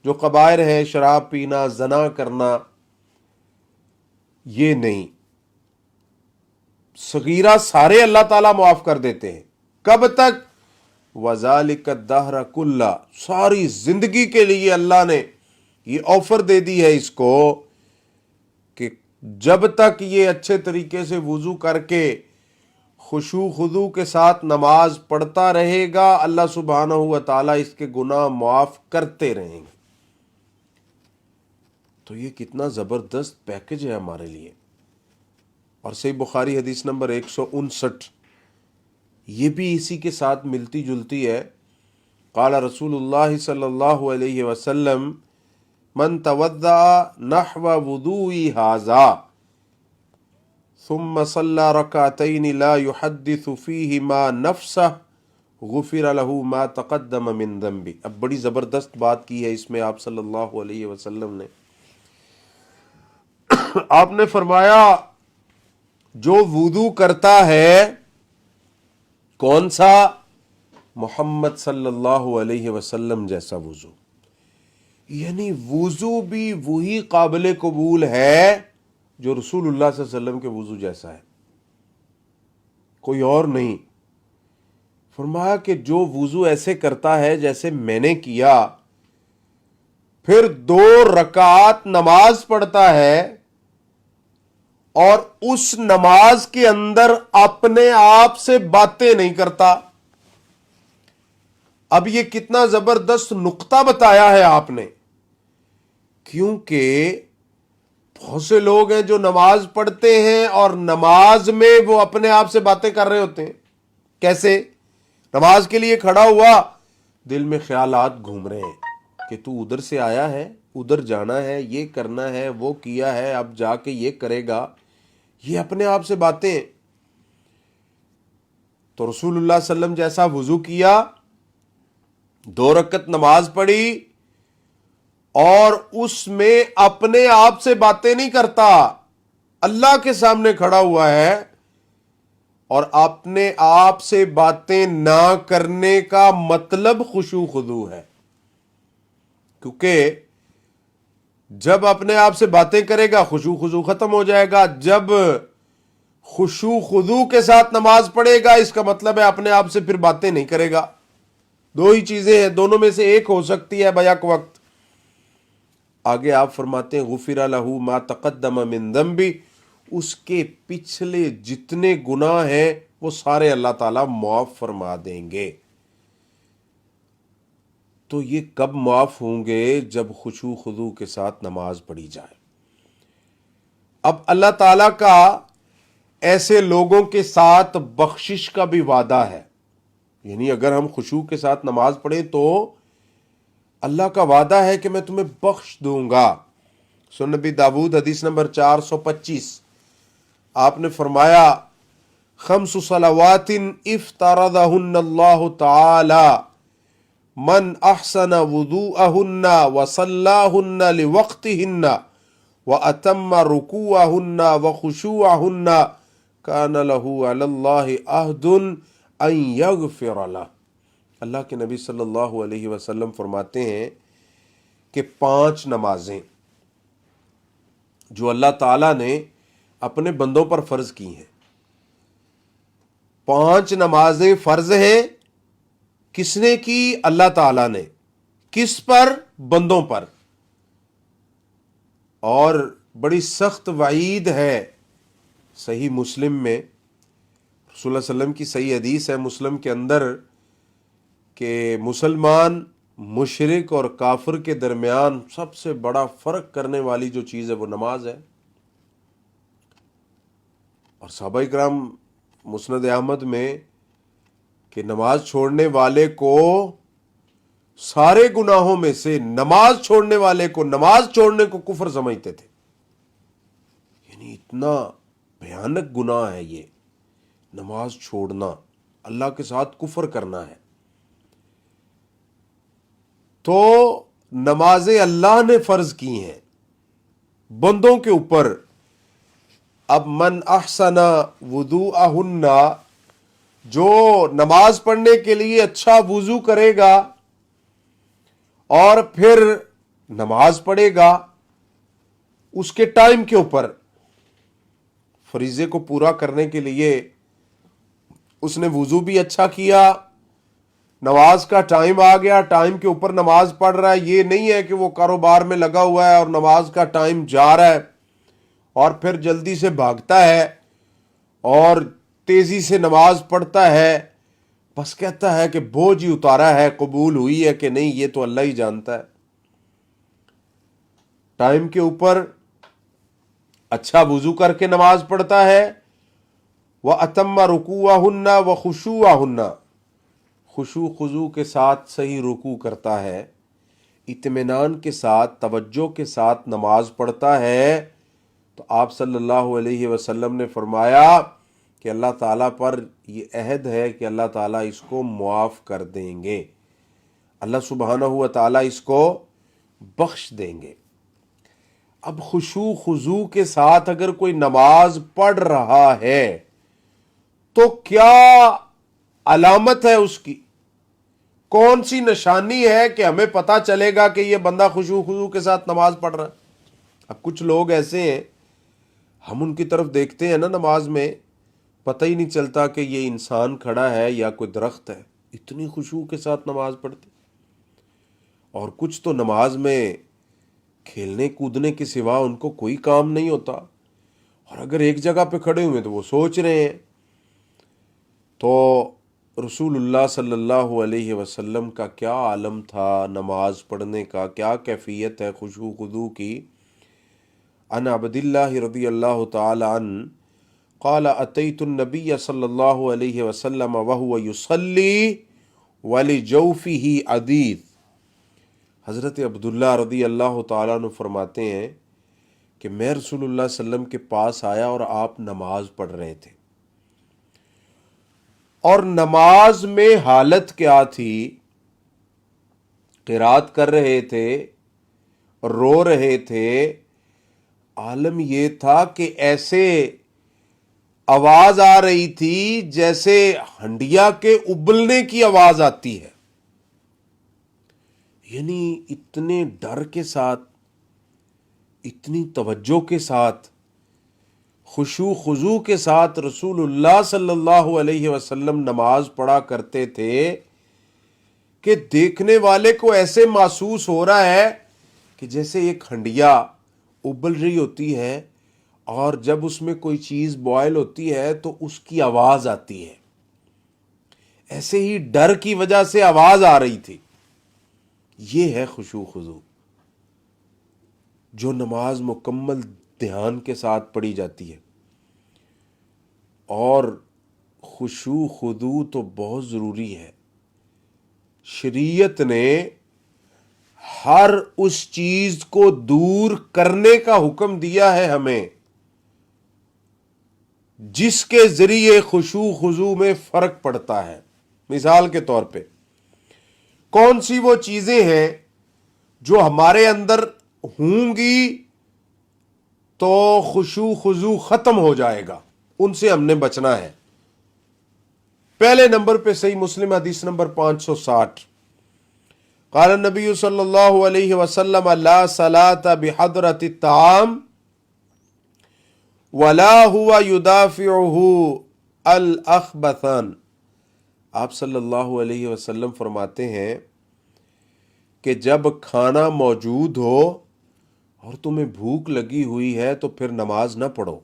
جو کبائر ہیں، شراب پینا، زنا کرنا، یہ نہیں۔ صغیرہ سارے اللہ تعالیٰ معاف کر دیتے ہیں۔ کب تک؟ وَذَلِكَ الدَّهْرَ كُلَّ، ساری زندگی کے لیے اللہ نے یہ آفر دے دی ہے اس کو کہ جب تک یہ اچھے طریقے سے وضو کر کے خشوع خضوع کے ساتھ نماز پڑھتا رہے گا، اللہ سبحانہ و تعالیٰ اس کے گناہ معاف کرتے رہیں گے۔ تو یہ کتنا زبردست پیکج ہے ہمارے لیے۔ اور صحیح بخاری حدیث نمبر 159 یہ بھی اسی کے ساتھ ملتی جلتی ہے۔ قال رسول اللہ صلی اللہ علیہ وسلم من توضأ نحو وضوئی ھذا ثم صلى ركعتين لا يحدث فيهما نفسه غفر له ما تقدم من ذنبه۔ اب بڑی زبردست بات کی ہے اس میں آپ صلی اللہ علیہ وسلم نے۔ آپ نے فرمایا جو وضو کرتا ہے، کون سا؟ محمد صلی اللہ علیہ وسلم جیسا وضو، یعنی وضو بھی وہی قابل قبول ہے جو رسول اللہ صلی اللہ علیہ وسلم کے وضو جیسا ہے، کوئی اور نہیں۔ فرمایا کہ جو وضو ایسے کرتا ہے جیسے میں نے کیا، پھر 2 رکعات نماز پڑھتا ہے اور اس نماز کے اندر اپنے آپ سے باتیں نہیں کرتا۔ اب یہ کتنا زبردست نقطہ بتایا ہے آپ نے، کیونکہ بہت سے لوگ ہیں جو نماز پڑھتے ہیں اور نماز میں وہ اپنے آپ سے باتیں کر رہے ہوتے ہیں۔ کیسے؟ نماز کے لیے کھڑا ہوا، دل میں خیالات گھوم رہے ہیں کہ تو ادھر سے آیا ہے، ادھر جانا ہے، یہ کرنا ہے، وہ کیا ہے، اب جا کے یہ کرے گا، یہ اپنے آپ سے باتیں ہیں۔ تو رسول اللہ صلی اللہ علیہ وسلم جیسا وضو کیا، 2 رکعت نماز پڑھی، اور اس میں اپنے آپ سے باتیں نہیں کرتا، اللہ کے سامنے کھڑا ہوا ہے، اور اپنے آپ سے باتیں نہ کرنے کا مطلب خشوع خضوع ہے۔ کیونکہ جب اپنے آپ سے باتیں کرے گا خشوع خضوع ختم ہو جائے گا، جب خشوع خضوع کے ساتھ نماز پڑھے گا اس کا مطلب ہے اپنے آپ سے پھر باتیں نہیں کرے گا۔ 2 ہی چیزیں ہیں، دونوں میں سے ایک ہو سکتی ہے بیک وقت۔ آگے آپ فرماتے ہیں غفر لہ ما تقدم من ذنبہ، اس کے پچھلے جتنے گناہ ہیں وہ سارے اللہ تعالیٰ معاف فرما دیں گے۔ تو یہ کب معاف ہوں گے؟ جب خشوع خضوع کے ساتھ نماز پڑھی جائے۔ اب اللہ تعالیٰ کا ایسے لوگوں کے ساتھ بخشش کا بھی وعدہ ہے، یعنی اگر ہم خشوع کے ساتھ نماز پڑھیں تو اللہ کا وعدہ ہے کہ میں تمہیں بخش دوں گا۔ سنن نبی داؤد حدیث نمبر 425 آپ نے فرمایا 5 صلوات افترضہن اللہ تعالی من احسن وضوءہن وصلاہن لوقتہن واتم رکوعہن وخشوعہن کان لہ علی اللہ عہد ان یغفر لہ۔ اللہ کے نبی صلی اللہ علیہ وسلم فرماتے ہیں کہ 5 نمازیں جو اللہ تعالیٰ نے اپنے بندوں پر فرض کی ہیں، 5 نمازیں فرض ہیں۔ کس نے کی؟ اللہ تعالیٰ نے۔ کس پر؟ بندوں پر۔ اور بڑی سخت وعید ہے صحیح مسلم میں، رسول اللہ علیہ وسلم کی صحیح حدیث ہے مسلم کے اندر، کہ مسلمان مشرک اور کافر کے درمیان سب سے بڑا فرق کرنے والی جو چیز ہے وہ نماز ہے۔ اور صحابہ کرام مسند احمد میں کہ نماز چھوڑنے والے کو سارے گناہوں میں سے نماز چھوڑنے والے کو، نماز چھوڑنے کو کفر سمجھتے تھے، یعنی اتنا بھیانک گناہ ہے یہ نماز چھوڑنا، اللہ کے ساتھ کفر کرنا ہے۔ تو نمازیں اللہ نے فرض کی ہیں بندوں کے اوپر۔ اب من احسن وضوءہن، جو نماز پڑھنے کے لیے اچھا وضو کرے گا اور پھر نماز پڑھے گا اس کے ٹائم کے اوپر، فریضے کو پورا کرنے کے لیے اس نے وضو بھی اچھا کیا، نماز کا ٹائم آ گیا، ٹائم کے اوپر نماز پڑھ رہا ہے، یہ نہیں ہے کہ وہ کاروبار میں لگا ہوا ہے اور نماز کا ٹائم جا رہا ہے اور پھر جلدی سے بھاگتا ہے اور تیزی سے نماز پڑھتا ہے، بس کہتا ہے کہ بوجھ ہی اتارا ہے، قبول ہوئی ہے کہ نہیں یہ تو اللہ ہی جانتا ہے. ٹائم کے اوپر اچھا وضو کر کے نماز پڑھتا ہے، وَأَتَمَّ رُكُوعَهُنَّ وَخُشُوعَهُنَّ، خشوع خضوع کے ساتھ صحیح رکوع کرتا ہے، اطمینان کے ساتھ توجہ کے ساتھ نماز پڑھتا ہے، تو آپ صلی اللہ علیہ وسلم نے فرمایا کہ اللہ تعالیٰ پر یہ عہد ہے کہ اللہ تعالیٰ اس کو معاف کر دیں گے، اللہ سبحانہ و تعالیٰ اس کو بخش دیں گے. اب خشوع خضوع کے ساتھ اگر کوئی نماز پڑھ رہا ہے تو کیا علامت ہے اس کی؟ کون سی نشانی ہے کہ ہمیں پتا چلے گا کہ یہ بندہ خشوع خضوع کے ساتھ نماز پڑھ رہا ہے؟ اب کچھ لوگ ایسے ہیں، ہم ان کی طرف دیکھتے ہیں نا نماز میں، پتہ ہی نہیں چلتا کہ یہ انسان کھڑا ہے یا کوئی درخت ہے، اتنی خشوع کے ساتھ نماز پڑھتے. اور کچھ تو نماز میں کھیلنے کودنے کے سوا ان کو کوئی کام نہیں ہوتا، اور اگر ایک جگہ پہ کھڑے ہوئے تو وہ سوچ رہے ہیں. تو رسول اللہ صلی اللہ علیہ وسلم کا کیا عالم تھا نماز پڑھنے کا، کیا کیفیت ہے خشوع خضوع کی. عن عبد اللہ رضی اللہ تعالی عنہ قال اتیت النبی صلی اللہ علیہ وسلم وهو یصلی ولجوفہ عدید. حضرت عبداللہ رضی اللہ تعالیٰ عنہ فرماتے ہیں کہ میں رسول اللہ صلی اللہ علیہ وسلم کے پاس آیا اور آپ نماز پڑھ رہے تھے، اور نماز میں حالت کیا تھی؟ قرات کر رہے تھے، رو رہے تھے. عالم یہ تھا کہ ایسے آواز آ رہی تھی جیسے ہنڈیا کے ابلنے کی آواز آتی ہے، یعنی اتنے ڈر کے ساتھ، اتنی توجہ کے ساتھ، خشوع خضوع کے ساتھ رسول اللہ صلی اللہ علیہ وسلم نماز پڑھا کرتے تھے کہ دیکھنے والے کو ایسے محسوس ہو رہا ہے کہ جیسے ایک ہنڈیا ابل رہی ہوتی ہے، اور جب اس میں کوئی چیز بوائل ہوتی ہے تو اس کی آواز آتی ہے، ایسے ہی ڈر کی وجہ سے آواز آ رہی تھی. یہ ہے خشوع خضوع، جو نماز مکمل دھیان کے ساتھ پڑھی جاتی ہے. اور خشوع خضوع تو بہت ضروری ہے. شریعت نے ہر اس چیز کو دور کرنے کا حکم دیا ہے ہمیں جس کے ذریعے خشوع خضوع میں فرق پڑتا ہے. مثال کے طور پہ کون سی وہ چیزیں ہیں جو ہمارے اندر ہوں گی تو خشوع خضوع ختم ہو جائے گا، ان سے ہم نے بچنا ہے. پہلے نمبر پہ صحیح مسلم حدیث نمبر 560، قال النبی صلی اللہ علیہ وسلم لا صلاة بحضرت الطعام ولا هو يدافعه الاخبثان. آپ صلی اللہ علیہ وسلم فرماتے ہیں کہ جب کھانا موجود ہو اور تمہیں بھوک لگی ہوئی ہے تو پھر نماز نہ پڑھو.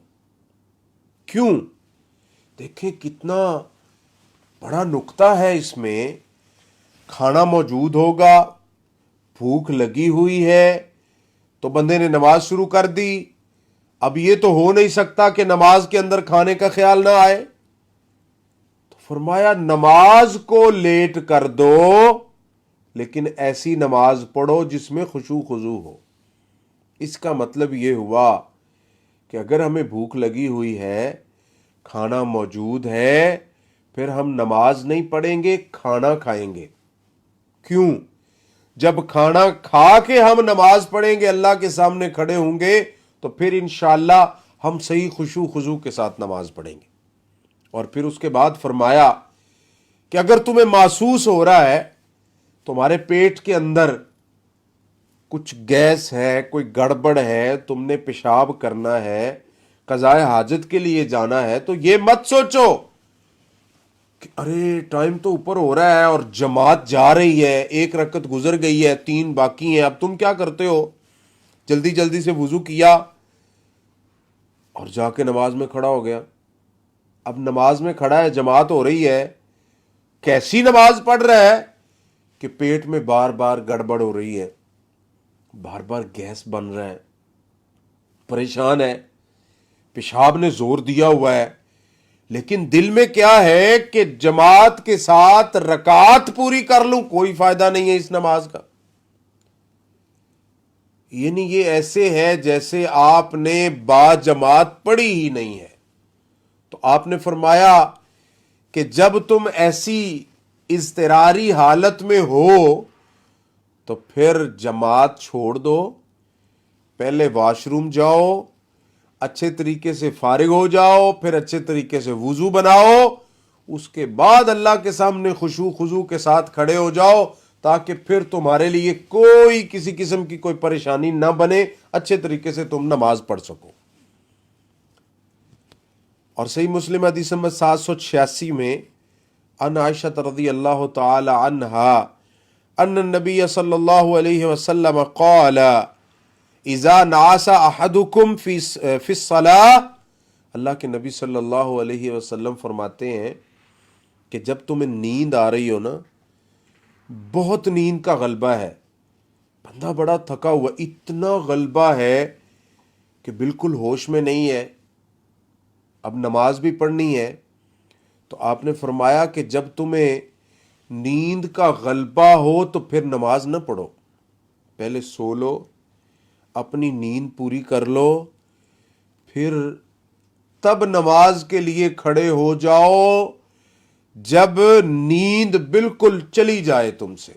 کیوں؟ دیکھیں کتنا بڑا نکتہ ہے اس میں. کھانا موجود ہوگا، بھوک لگی ہوئی ہے تو بندے نے نماز شروع کر دی. اب یہ تو ہو نہیں سکتا کہ نماز کے اندر کھانے کا خیال نہ آئے، تو فرمایا نماز کو لیٹ کر دو، لیکن ایسی نماز پڑھو جس میں خشوع خضوع ہو. اس کا مطلب یہ ہوا کہ اگر ہمیں بھوک لگی ہوئی ہے، کھانا موجود ہے، پھر ہم نماز نہیں پڑھیں گے، کھانا کھائیں گے. کیوں؟ جب کھانا کھا کے ہم نماز پڑھیں گے، اللہ کے سامنے کھڑے ہوں گے، تو پھر انشاءاللہ ہم صحیح خشوع خضوع کے ساتھ نماز پڑھیں گے. اور پھر اس کے بعد فرمایا کہ اگر تمہیں محسوس ہو رہا ہے تمہارے پیٹ کے اندر کچھ گیس ہے، کوئی گڑبڑ ہے، تم نے پیشاب کرنا ہے، قضائے حاجت کے لیے جانا ہے، تو یہ مت سوچو کہ ارے ٹائم تو اوپر ہو رہا ہے اور جماعت جا رہی ہے، 1 رکعت گزر گئی ہے، 3 باقی ہیں. اب تم کیا کرتے ہو؟ جلدی جلدی سے وضو کیا اور جا کے نماز میں کھڑا ہو گیا. اب نماز میں کھڑا ہے، جماعت ہو رہی ہے، کیسی نماز پڑھ رہا ہے کہ پیٹ میں بار بار گڑبڑ ہو رہی ہے، بار بار گیس بن رہا ہے، پریشان ہے، پیشاب نے زور دیا ہوا ہے، لیکن دل میں کیا ہے کہ جماعت کے ساتھ رکعت پوری کر لوں، کوئی فائدہ نہیں ہے اس نماز کا۔ یعنی یہ ایسے ہے جیسے آپ نے با جماعت پڑھی ہی نہیں ہے۔ تو آپ نے فرمایا کہ جب تم ایسی اضطراری حالت میں ہو تو پھر جماعت چھوڑ دو، پہلے واش روم جاؤ، اچھے طریقے سے فارغ ہو جاؤ، پھر اچھے طریقے سے وضو بناؤ، اس کے بعد اللہ کے سامنے خشوع خضوع کے ساتھ کھڑے ہو جاؤ، تاکہ پھر تمہارے لیے کوئی کسی قسم کی کوئی پریشانی نہ بنے، اچھے طریقے سے تم نماز پڑھ سکو۔ اور صحیح مسلم حدیث نمبر 786 میں ان عائشہ رضی اللہ تعالی عنہا ان النبی صلی اللہ علیہ وسلم قال اذا نعس احدکم فی الصلاۃ، اللہ کے نبی صلی اللہ علیہ وسلم فرماتے ہیں کہ جب تمہیں نیند آ رہی ہو نا، بہت نیند کا غلبہ ہے، بندہ بڑا تھکا ہوا، اتنا غلبہ ہے کہ بالکل ہوش میں نہیں ہے، اب نماز بھی پڑھنی ہے، تو آپ نے فرمایا کہ جب تمہیں نیند کا غلبہ ہو تو پھر نماز نہ پڑھو، پہلے سو لو، اپنی نیند پوری کر لو، پھر تب نماز کے لیے کھڑے ہو جاؤ جب نیند بالکل چلی جائے تم سے۔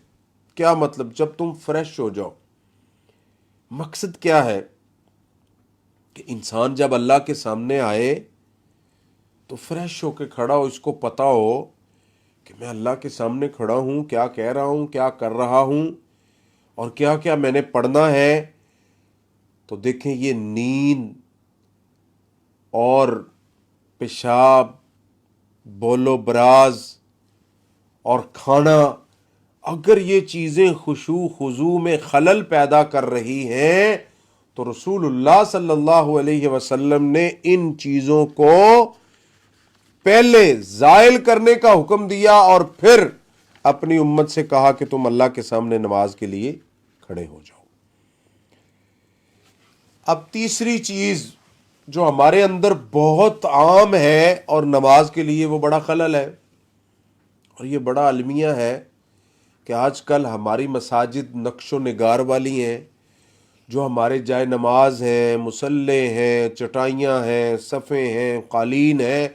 کیا مطلب؟ جب تم فریش ہو جاؤ۔ مقصد کیا ہے کہ انسان جب اللہ کے سامنے آئے تو فریش ہو کے کھڑا ہو، اس کو پتا ہو کہ میں اللہ کے سامنے کھڑا ہوں، کیا کہہ رہا ہوں، کیا کر رہا ہوں، اور کیا کیا میں نے پڑھنا ہے۔ تو دیکھیں یہ نیند اور پیشاب، بول و براز اور کھانا، اگر یہ چیزیں خشوع خضوع میں خلل پیدا کر رہی ہیں تو رسول اللہ صلی اللہ علیہ وسلم نے ان چیزوں کو پہلے زائل کرنے کا حکم دیا اور پھر اپنی امت سے کہا کہ تم اللہ کے سامنے نماز کے لیے کھڑے ہو جاؤ۔ اب تیسری چیز جو ہمارے اندر بہت عام ہے اور نماز کے لیے وہ بڑا خلل ہے، اور یہ بڑا المیہ ہے کہ آج کل ہماری مساجد نقش و نگار والی ہیں، جو ہمارے جائے نماز ہیں، مصلے ہیں، چٹائیاں ہیں، صفیں ہیں، قالین ہیں،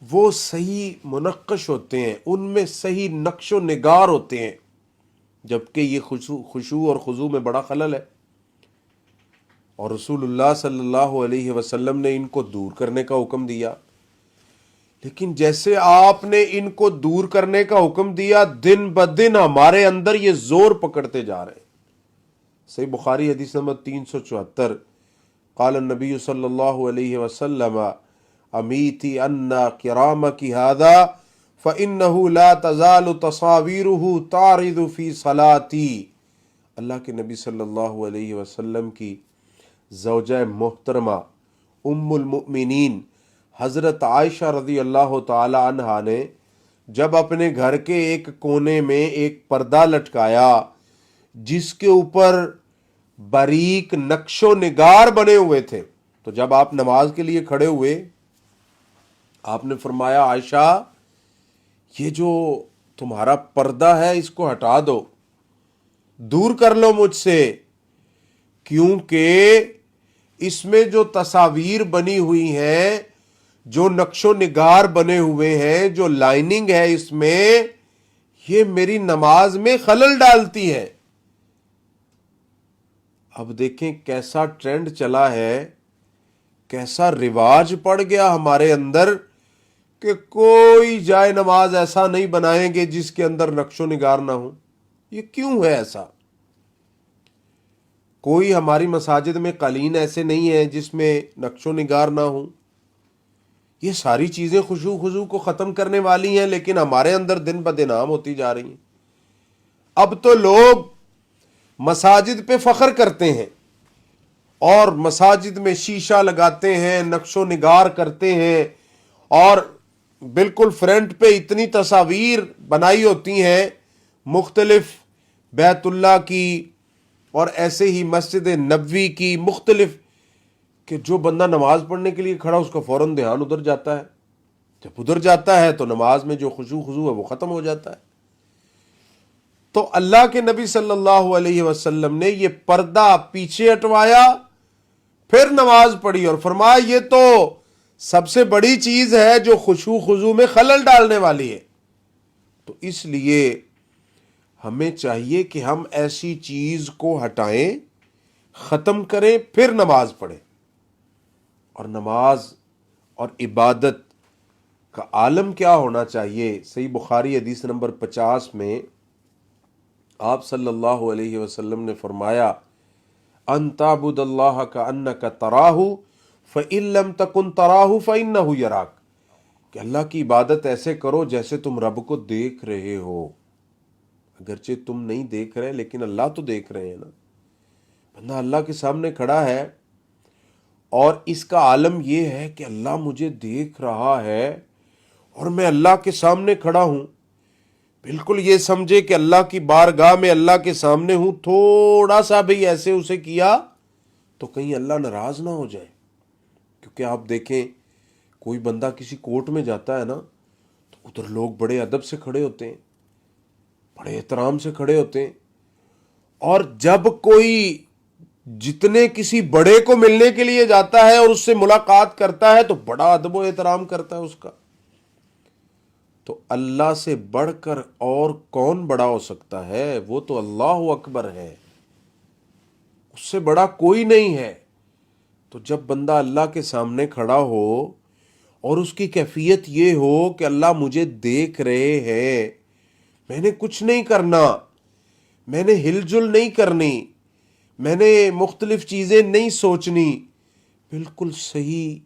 وہ صحیح منقش ہوتے ہیں، ان میں صحیح نقش و نگار ہوتے ہیں، جبکہ یہ خشوع اور خضوع میں بڑا خلل ہے، اور رسول اللہ صلی اللہ علیہ وسلم نے ان کو دور کرنے کا حکم دیا۔ لیکن جیسے آپ نے ان کو دور کرنے کا حکم دیا، دن بدن ہمارے اندر یہ زور پکڑتے جا رہے ہیں۔ صحیح بخاری حدیث نمبر 374 قال النبی صلی اللہ علیہ وسلم امیتی ان کرامک ھذا فانہ لا تزال تصاویرہ تعرض فی صلاتی، اللہ کے نبی صلی اللہ علیہ وسلم کی زوجہ محترمہ ام المؤمنین حضرت عائشہ رضی اللہ تعالی عنہا نے جب اپنے گھر کے ایک کونے میں ایک پردہ لٹکایا جس کے اوپر باریک نقش و نگار بنے ہوئے تھے، تو جب آپ نماز کے لیے کھڑے ہوئے آپ نے فرمایا عائشہ یہ جو تمہارا پردہ ہے اس کو ہٹا دو، دور کر لو مجھ سے، کیونکہ اس میں جو تصاویر بنی ہوئی ہیں، جو نقش و نگار بنے ہوئے ہیں، جو لائننگ ہے اس میں، یہ میری نماز میں خلل ڈالتی ہے۔ اب دیکھیں کیسا ٹرینڈ چلا ہے، کیسا رواج پڑ گیا ہمارے اندر کہ کوئی جائے نماز ایسا نہیں بنائیں گے جس کے اندر نقش و نگار نہ ہو۔ یہ کیوں ہے ایسا؟ کوئی ہماری مساجد میں قالین ایسے نہیں ہیں جس میں نقش و نگار نہ ہوں۔ یہ ساری چیزیں خشوع خضوع کو ختم کرنے والی ہیں، لیکن ہمارے اندر دن بدن عام ہوتی جا رہی ہیں۔ اب تو لوگ مساجد پہ فخر کرتے ہیں اور مساجد میں شیشہ لگاتے ہیں، نقش و نگار کرتے ہیں، اور بالکل فرنٹ پہ اتنی تصاویر بنائی ہوتی ہیں مختلف بیت اللہ کی اور ایسے ہی مسجد نبوی کی مختلف، کہ جو بندہ نماز پڑھنے کے لیے کھڑا اس کا فوراً دھیان ادھر جاتا ہے. جب ادھر جاتا ہے تو نماز میں جو خشوع خضوع ہے وہ ختم ہو جاتا ہے. تو اللہ کے نبی صلی اللہ علیہ وسلم نے یہ پردہ پیچھے ہٹوایا، پھر نماز پڑھی اور فرمایا یہ تو سب سے بڑی چیز ہے جو خشوع خضوع میں خلل ڈالنے والی ہے. تو اس لیے ہمیں چاہیے کہ ہم ایسی چیز کو ہٹائیں، ختم کریں، پھر نماز پڑھیں. اور نماز اور عبادت کا عالم کیا ہونا چاہیے؟ صحیح بخاری حدیث نمبر 50 میں آپ صلی اللہ علیہ وسلم نے فرمایا ان تعبد اللہ کأنک تراہ فإن لم تکن تراہ فإنہ یراک، کہ اللہ کی عبادت ایسے کرو جیسے تم رب کو دیکھ رہے ہو. اگرچہ تم نہیں دیکھ رہے لیکن اللہ تو دیکھ رہے ہیں نا. بندہ اللہ کے سامنے کھڑا ہے اور اس کا عالم یہ ہے کہ اللہ مجھے دیکھ رہا ہے اور میں اللہ کے سامنے کھڑا ہوں. بالکل یہ سمجھے کہ اللہ کی بارگاہ میں اللہ کے سامنے ہوں، تھوڑا سا بھی ایسے اسے کیا تو کہیں اللہ ناراض نہ ہو جائے. کیونکہ آپ دیکھیں کوئی بندہ کسی کورٹ میں جاتا ہے نا تو ادھر لوگ بڑے ادب سے کھڑے ہوتے ہیں، بڑے احترام سے کھڑے ہوتے ہیں، اور جب کوئی جتنے کسی بڑے کو ملنے کے لیے جاتا ہے اور اس سے ملاقات کرتا ہے تو بڑا ادب و احترام کرتا ہے اس کا. تو اللہ سے بڑھ کر اور کون بڑا ہو سکتا ہے؟ وہ تو اللہ اکبر ہے، اس سے بڑا کوئی نہیں ہے. تو جب بندہ اللہ کے سامنے کھڑا ہو اور اس کی کیفیت یہ ہو کہ اللہ مجھے دیکھ رہے ہیں، میں نے کچھ نہیں کرنا، میں نے ہل جل نہیں کرنی، میں نے مختلف چیزیں نہیں سوچنی، بالکل صحیح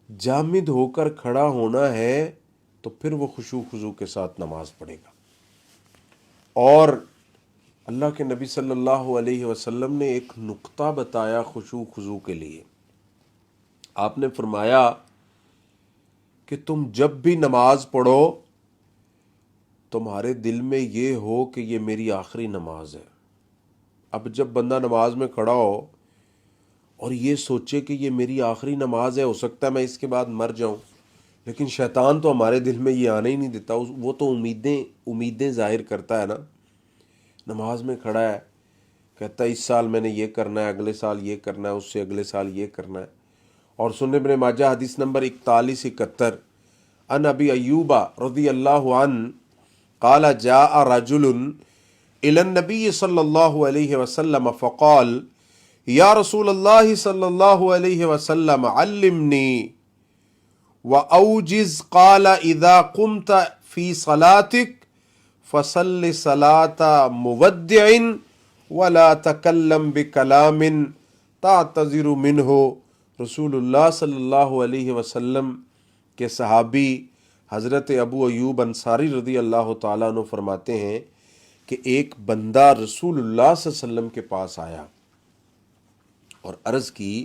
جامد ہو کر کھڑا ہونا ہے، تو پھر وہ خشوع خضوع کے ساتھ نماز پڑھے گا. اور اللہ کے نبی صلی اللہ علیہ وسلم نے ایک نقطہ بتایا خشوع خضوع کے لیے. آپ نے فرمایا کہ تم جب بھی نماز پڑھو تمہارے دل میں یہ ہو کہ یہ میری آخری نماز ہے. اب جب بندہ نماز میں کھڑا ہو اور یہ سوچے کہ یہ میری آخری نماز ہے، ہو سکتا ہے میں اس کے بعد مر جاؤں، لیکن شیطان تو ہمارے دل میں یہ آنے ہی نہیں دیتا. وہ تو امیدیں ظاہر کرتا ہے نا. نماز میں کھڑا ہے، کہتا ہے اس سال میں نے یہ کرنا ہے، اگلے سال یہ کرنا ہے، اس سے اگلے سال یہ کرنا ہے. اور سنن ابن ماجہ حدیث نمبر 4171 ان ابی ایوب رضی اللہ عنہ قال جاء رجل الى النبی صلی اللہ علیہ وسلم فقال یا رسول اللہ صلی اللہ علیہ وسلم علمنی وأوجز قال اذا قمت في صلاتك فصل صلاة مودع ولا تكلم بكلام تعتذر منه. رسول اللہ صلی اللہ علیہ وسلم کے صحابی حضرت ابو ایوب انصاری رضی اللہ تعالیٰ عنہ فرماتے ہیں کہ ایک بندہ رسول اللہ صلی اللہ علیہ وسلم کے پاس آیا اور عرض کی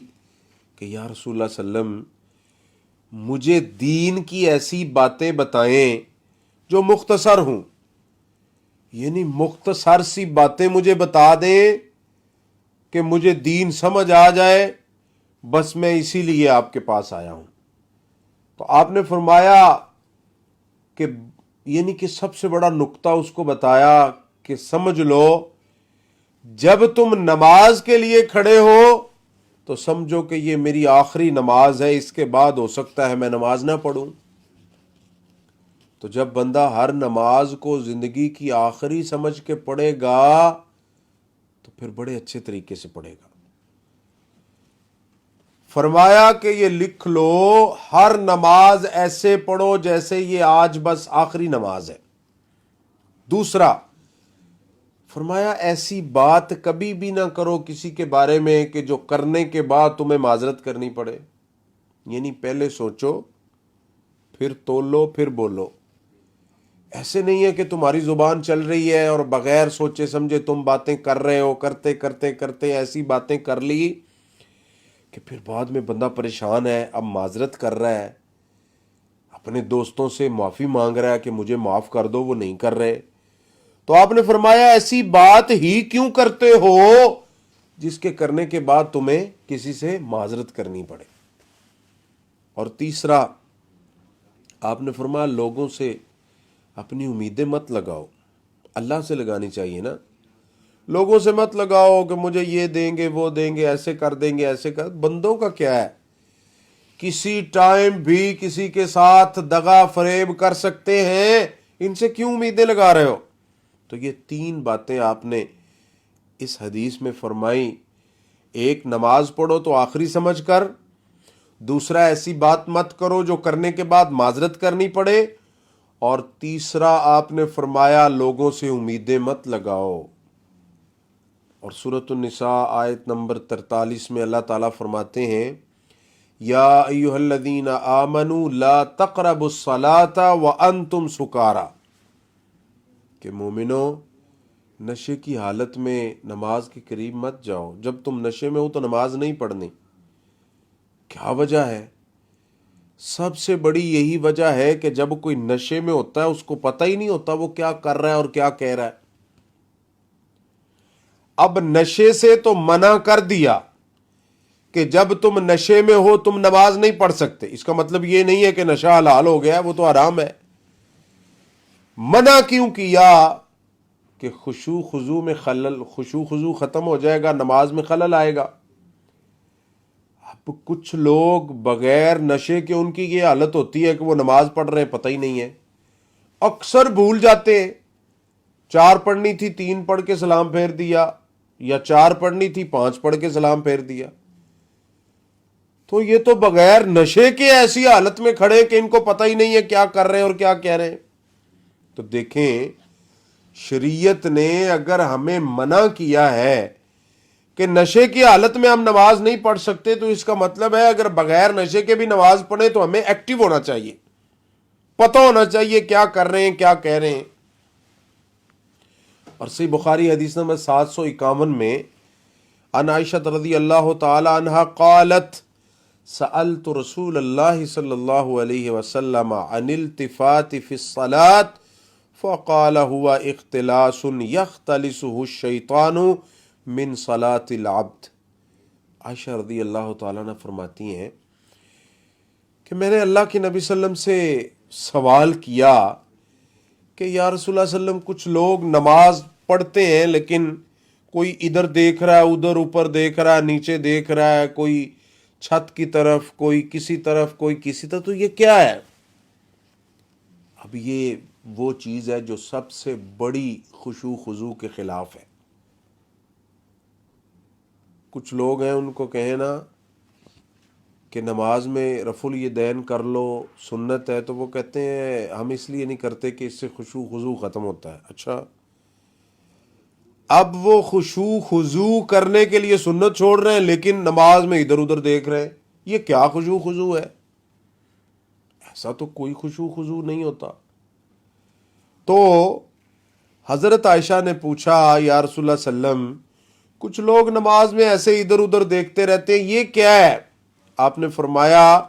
کہ یا رسول اللہ صلی اللہ علیہ وسلم مجھے دین کی ایسی باتیں بتائیں جو مختصر ہوں، یعنی مختصر سی باتیں مجھے بتا دیں کہ مجھے دین سمجھ آ جائے، بس میں اسی لیے آپ کے پاس آیا ہوں. تو آپ نے فرمایا کہ یعنی کہ سب سے بڑا نقطہ اس کو بتایا کہ سمجھ لو جب تم نماز کے لیے کھڑے ہو تو سمجھو کہ یہ میری آخری نماز ہے، اس کے بعد ہو سکتا ہے میں نماز نہ پڑھوں. تو جب بندہ ہر نماز کو زندگی کی آخری سمجھ کے پڑھے گا تو پھر بڑے اچھے طریقے سے پڑھے گا. فرمایا کہ یہ لکھ لو ہر نماز ایسے پڑھو جیسے یہ آج بس آخری نماز ہے. دوسرا فرمایا ایسی بات کبھی بھی نہ کرو کسی کے بارے میں کہ جو کرنے کے بعد تمہیں معذرت کرنی پڑے. یعنی پہلے سوچو پھر تولو پھر بولو. ایسے نہیں ہے کہ تمہاری زبان چل رہی ہے اور بغیر سوچے سمجھے تم باتیں کر رہے ہو، کرتے کرتے کرتے ایسی باتیں کر لی کہ پھر بعد میں بندہ پریشان ہے، اب معذرت کر رہا ہے اپنے دوستوں سے معافی مانگ رہا ہے کہ مجھے معاف کر دو، وہ نہیں کر رہے، تو آپ نے فرمایا ایسی بات ہی کیوں کرتے ہو جس کے کرنے کے بعد تمہیں کسی سے معذرت کرنی پڑے۔ اور تیسرا آپ نے فرمایا لوگوں سے اپنی امیدیں مت لگاؤ، اللہ سے لگانی چاہیے نا۔ لوگوں سے مت لگاؤ کہ مجھے یہ دیں گے وہ دیں گے، ایسے کر دیں گے ایسے کر، بندوں کا کیا ہے، کسی ٹائم بھی کسی کے ساتھ دغا فریب کر سکتے ہیں، ان سے کیوں امیدیں لگا رہے ہو؟ تو یہ تین باتیں آپ نے اس حدیث میں فرمائی۔ ایک، نماز پڑھو تو آخری سمجھ کر، دوسرا ایسی بات مت کرو جو کرنے کے بعد معذرت کرنی پڑے، اور تیسرا آپ نے فرمایا لوگوں سے امیدیں مت لگاؤ۔ اور سورۃ النساء آیت نمبر 43 میں اللہ تعالیٰ فرماتے ہیں یا ایھا الذین آمنوا لا تقربوا الصلاۃ وانتم سکارا، کہ مومنو نشے کی حالت میں نماز کے قریب مت جاؤ، جب تم نشے میں ہو تو نماز نہیں پڑھنی۔ کیا وجہ ہے؟ سب سے بڑی یہی وجہ ہے کہ جب کوئی نشے میں ہوتا ہے اس کو پتہ ہی نہیں ہوتا وہ کیا کر رہا ہے اور کیا کہہ رہا ہے۔ اب نشے سے تو منع کر دیا کہ جب تم نشے میں ہو تم نماز نہیں پڑھ سکتے، اس کا مطلب یہ نہیں ہے کہ نشہ حلال ہو گیا، وہ تو حرام ہے۔ منع کیوں کیا؟ کہ خشوع خضوع میں خلل، خشوع خضوع ختم ہو جائے گا، نماز میں خلل آئے گا۔ اب کچھ لوگ بغیر نشے کے ان کی یہ حالت ہوتی ہے کہ وہ نماز پڑھ رہے ہیں پتہ ہی نہیں ہے، اکثر بھول جاتے ہیں، 4 پڑھنی تھی 3 پڑھ کے سلام پھیر دیا، یا 4 پڑھنی تھی 5 پڑھ کے سلام پھیر دیا۔ تو یہ تو بغیر نشے کے ایسی حالت میں کھڑے کہ ان کو پتہ ہی نہیں ہے کیا کر رہے ہیں اور کیا کہہ رہے ہیں۔ تو دیکھیں شریعت نے اگر ہمیں منع کیا ہے کہ نشے کی حالت میں ہم نماز نہیں پڑھ سکتے، تو اس کا مطلب ہے اگر بغیر نشے کے بھی نماز پڑھیں تو ہمیں ایکٹیو ہونا چاہیے، پتہ ہونا چاہیے کیا کر رہے ہیں کیا کہہ رہے ہیں۔ اور صحیح بخاری حدیث نمبر 751 میں عن عائشہ رضی اللہ تعالی عنہا قالت سألت رسول اللہ صلی اللہ علیہ وسلم عن التفات فی الصلاة فقال هو اختلاس یختلسہ الشیطان من صلاة العبد۔ عائشہ رضی اللہ تعالیٰ عنہ فرماتی ہیں کہ میں نے اللہ کے نبی صلی اللہ علیہ وسلم سے سوال کیا کہ یا رسول اللہ صلی اللہ علیہ وسلم کچھ لوگ نماز پڑھتے ہیں لیکن کوئی ادھر دیکھ رہا ہے، ادھر اوپر دیکھ رہا ہے، نیچے دیکھ رہا ہے، کوئی چھت کی طرف، کوئی کسی طرف، کوئی کسی طرف، تو یہ کیا ہے؟ اب یہ وہ چیز ہے جو سب سے بڑی خشوع خضوع کے خلاف ہے۔ کچھ لوگ ہیں ان کو کہیں نا کہ نماز میں رفع الیدین کر لو سنت ہے، تو وہ کہتے ہیں ہم اس لیے نہیں کرتے کہ اس سے خشوع خضوع ختم ہوتا ہے۔ اچھا، اب وہ خشوع خضوع کرنے کے لیے سنت چھوڑ رہے ہیں لیکن نماز میں ادھر ادھر دیکھ رہے ہیں، یہ کیا خشوع خضوع ہے؟ ایسا تو کوئی خشوع خضوع نہیں ہوتا۔ تو حضرت عائشہ نے پوچھا یا رسول اللہ صلی اللہ علیہ وسلم کچھ لوگ نماز میں ایسے ادھر ادھر دیکھتے رہتے ہیں، یہ کیا ہے؟ آپ نے فرمایا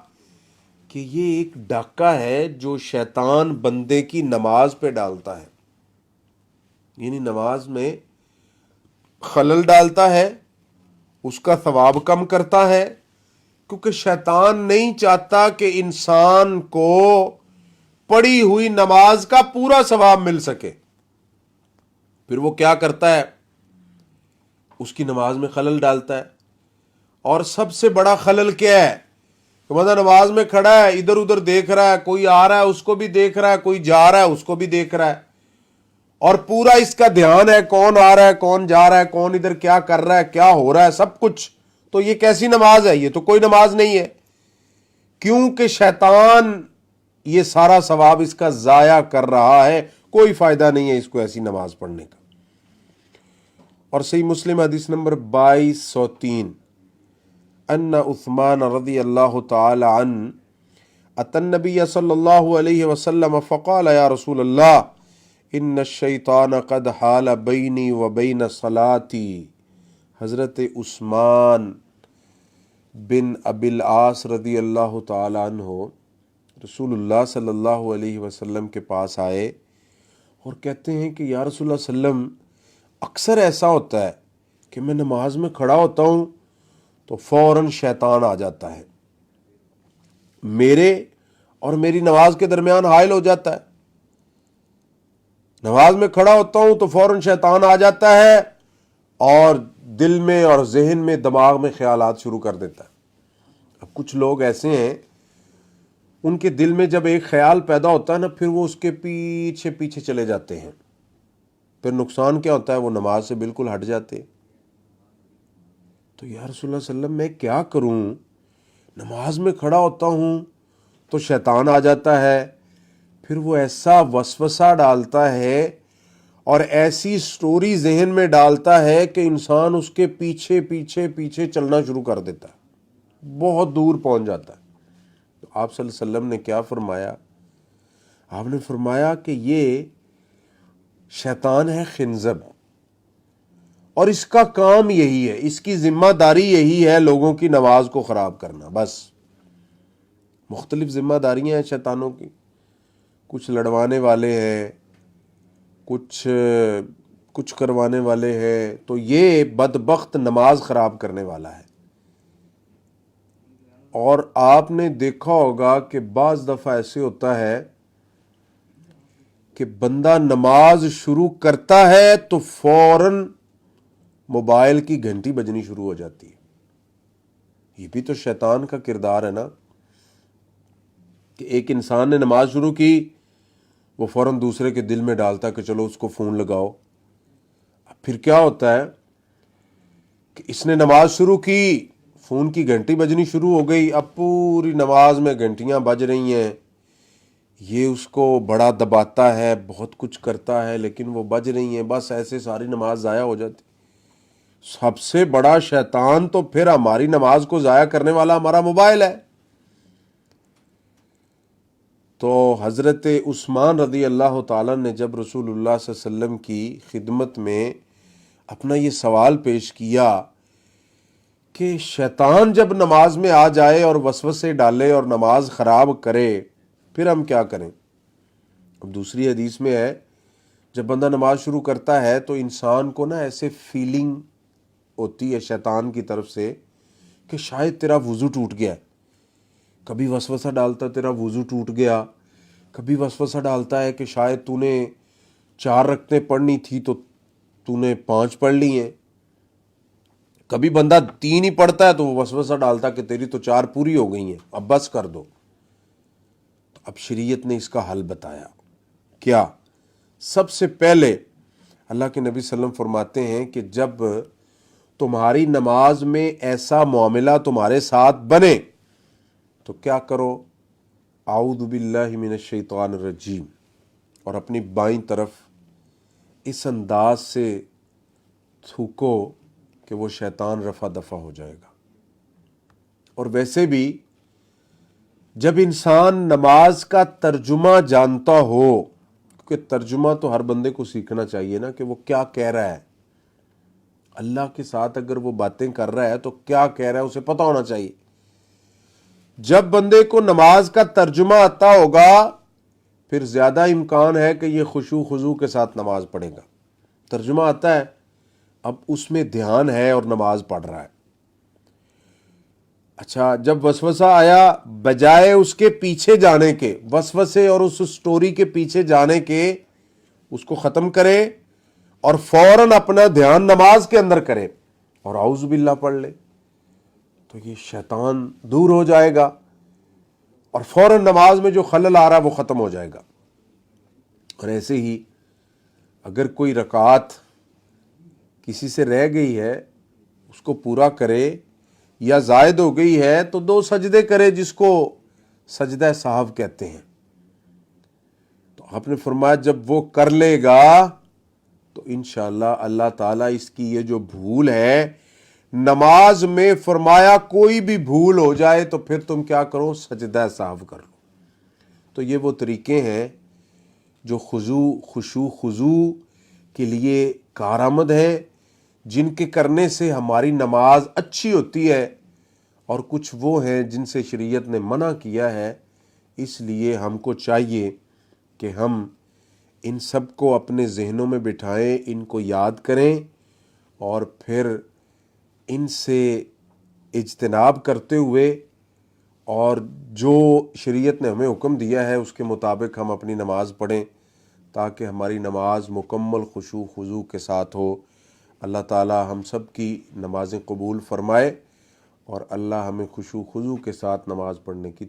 کہ یہ ایک ڈاکہ ہے جو شیطان بندے کی نماز پہ ڈالتا ہے، یعنی نماز میں خلل ڈالتا ہے، اس کا ثواب کم کرتا ہے، کیونکہ شیطان نہیں چاہتا کہ انسان کو پڑھی ہوئی نماز کا پورا ثواب مل سکے۔ پھر وہ کیا کرتا ہے؟ اس کی نماز میں خلل ڈالتا ہے۔ اور سب سے بڑا خلل کیا ہے؟ کہ مطلب نماز میں کھڑا ہے، ادھر ادھر دیکھ رہا ہے، کوئی آ رہا ہے اس کو بھی دیکھ رہا ہے، کوئی جا رہا ہے اس کو بھی دیکھ رہا ہے، اور پورا اس کا دھیان ہے کون آ رہا ہے کون جا رہا ہے، کون ادھر کیا کر رہا ہے کیا ہو رہا ہے سب کچھ۔ تو یہ کیسی نماز ہے؟ یہ تو کوئی نماز نہیں ہے، کیونکہ شیطان یہ سارا ثواب اس کا ضائع کر رہا ہے، کوئی فائدہ نہیں ہے اس کو ایسی نماز پڑھنے کا۔ اور صحیح مسلم حدیث نمبر 2203 ان عثمان رضی اللہ تعالی عنہ اتى النبی صلی اللہ علیہ وسلم فقال یا رسول اللہ ان الشیطان قد حال بینی و بین صلاتی۔ حضرت عثمان بن ابی العاص رضی اللہ تعالی عنہ رسول اللہ صلی اللہ علیہ وسلم کے پاس آئے اور کہتے ہیں کہ یا رسول اللہ صلی اللہ علیہ وسلم، اکثر ایسا ہوتا ہے کہ میں نماز میں کھڑا ہوتا ہوں تو فوراً شیطان آ جاتا ہے، میرے اور میری نماز کے درمیان حائل ہو جاتا ہے۔ نماز میں کھڑا ہوتا ہوں تو فوراً شیطان آ جاتا ہے اور دل میں اور ذہن میں، دماغ میں خیالات شروع کر دیتا ہے۔ اب کچھ لوگ ایسے ہیں، ان کے دل میں جب ایک خیال پیدا ہوتا ہے نا، پھر وہ اس کے پیچھے پیچھے چلے جاتے ہیں، پھر نقصان کیا ہوتا ہے، وہ نماز سے بالکل ہٹ جاتے ہیں۔ تو یا رسول اللہ صلی اللہ علیہ وسلم، میں کیا کروں؟ نماز میں کھڑا ہوتا ہوں تو شیطان آ جاتا ہے، پھر وہ ایسا وسوسہ ڈالتا ہے اور ایسی سٹوری ذہن میں ڈالتا ہے کہ انسان اس کے پیچھے پیچھے پیچھے چلنا شروع کر دیتا ہے، بہت دور پہنچ جاتا ہے۔ تو آپ صلی اللہ علیہ وسلم نے کیا فرمایا؟ آپ نے فرمایا کہ یہ شیطان ہے خنزب، اور اس کا کام یہی ہے، اس کی ذمہ داری یہی ہے لوگوں کی نماز کو خراب کرنا، بس۔ مختلف ذمہ داریاں ہیں شیطانوں کی، کچھ لڑوانے والے ہیں، کچھ کروانے والے ہیں، تو یہ بدبخت نماز خراب کرنے والا ہے۔ اور آپ نے دیکھا ہوگا کہ بعض دفعہ ایسے ہوتا ہے کہ بندہ نماز شروع کرتا ہے تو فوراً موبائل کی گھنٹی بجنی شروع ہو جاتی ہے۔ یہ بھی تو شیطان کا کردار ہے نا، کہ ایک انسان نے نماز شروع کی، وہ فوراً دوسرے کے دل میں ڈالتا ہے کہ چلو اس کو فون لگاؤ۔ اب پھر کیا ہوتا ہے کہ اس نے نماز شروع کی، فون کی گھنٹی بجنی شروع ہو گئی، اب پوری نماز میں گھنٹیاں بج رہی ہیں، یہ اس کو بڑا دباتا ہے، بہت کچھ کرتا ہے، لیکن وہ بج رہی ہیں، بس ایسے ساری نماز ضائع ہو جاتی۔ سب سے بڑا شیطان تو پھر ہماری نماز کو ضائع کرنے والا ہمارا موبائل ہے۔ تو حضرت عثمان رضی اللہ تعالیٰ نے جب رسول اللہ صلی اللہ علیہ وسلم کی خدمت میں اپنا یہ سوال پیش کیا کہ شیطان جب نماز میں آ جائے اور وسوسے ڈالے اور نماز خراب کرے، پھر ہم کیا کریں؟ اب دوسری حدیث میں ہے، جب بندہ نماز شروع کرتا ہے تو انسان کو نا ایسے فیلنگ ہوتی ہے شیطان کی طرف سے کہ شاید تیرا وضو ٹوٹ گیا ہے۔ کبھی وسوسہ ڈالتا ہے تیرا وضو ٹوٹ گیا، کبھی وسوسہ ڈالتا ہے کہ شاید تو نے 4 رکعتیں پڑھنی تھی تو تو نے 5 پڑھ لی ہیں، کبھی بندہ 3 ہی پڑھتا ہے تو وہ وسوسہ ڈالتا ہے کہ تیری تو 4 پوری ہو گئی ہیں، اب بس کر دو۔ تو اب شریعت نے اس کا حل بتایا۔ کیا؟ سب سے پہلے اللہ کے نبی صلی اللہ علیہ وسلم فرماتے ہیں کہ جب تمہاری نماز میں ایسا معاملہ تمہارے ساتھ بنے تو کیا کرو؟ اعوذ باللہ من الشیطان الرجیم، اور اپنی بائیں طرف اس انداز سے تھوکو کہ وہ شیطان رفع دفع ہو جائے گا۔ اور ویسے بھی جب انسان نماز کا ترجمہ جانتا ہو، کیونکہ ترجمہ تو ہر بندے کو سیکھنا چاہیے نا کہ وہ کیا کہہ رہا ہے، اللہ کے ساتھ اگر وہ باتیں کر رہا ہے تو کیا کہہ رہا ہے اسے پتہ ہونا چاہیے۔ جب بندے کو نماز کا ترجمہ آتا ہوگا پھر زیادہ امکان ہے کہ یہ خشوع خضوع کے ساتھ نماز پڑھے گا۔ ترجمہ آتا ہے، اب اس میں دھیان ہے اور نماز پڑھ رہا ہے۔ اچھا، جب وسوسہ آیا، بجائے اس کے پیچھے جانے کے، وسوسے اور اس سٹوری کے پیچھے جانے کے، اس کو ختم کرے اور فوراً اپنا دھیان نماز کے اندر کرے اور اعوذ باللہ پڑھ لے، تو یہ شیطان دور ہو جائے گا اور فوراً نماز میں جو خلل آ رہا ہے وہ ختم ہو جائے گا۔ اور ایسے ہی اگر کوئی رکعت کسی سے رہ گئی ہے اس کو پورا کرے، یا زائد ہو گئی ہے تو 2 سجدے کرے، جس کو سجدہ سہو کہتے ہیں۔ تو آپ نے فرمایا جب وہ کر لے گا تو انشاءاللہ اللہ تعالیٰ اس کی یہ جو بھول ہے نماز میں، فرمایا کوئی بھی بھول ہو جائے تو پھر تم کیا کرو؟ سجدہ سہو کر لو۔ تو یہ وہ طریقے ہیں جو خشوع خضوع کے لیے کارآمد ہے، جن کے کرنے سے ہماری نماز اچھی ہوتی ہے، اور کچھ وہ ہیں جن سے شریعت نے منع کیا ہے اس لیے ہم کو چاہیے کہ ہم ان سب کو اپنے ذہنوں میں بٹھائیں، ان کو یاد کریں، اور پھر ان سے اجتناب کرتے ہوئے اور جو شریعت نے ہمیں حکم دیا ہے اس کے مطابق ہم اپنی نماز پڑھیں، تاکہ ہماری نماز مکمل خشوع خضوع کے ساتھ ہو۔ اللہ تعالی ہم سب کی نمازیں قبول فرمائے، اور اللہ ہمیں خشوع خضوع کے ساتھ نماز پڑھنے کی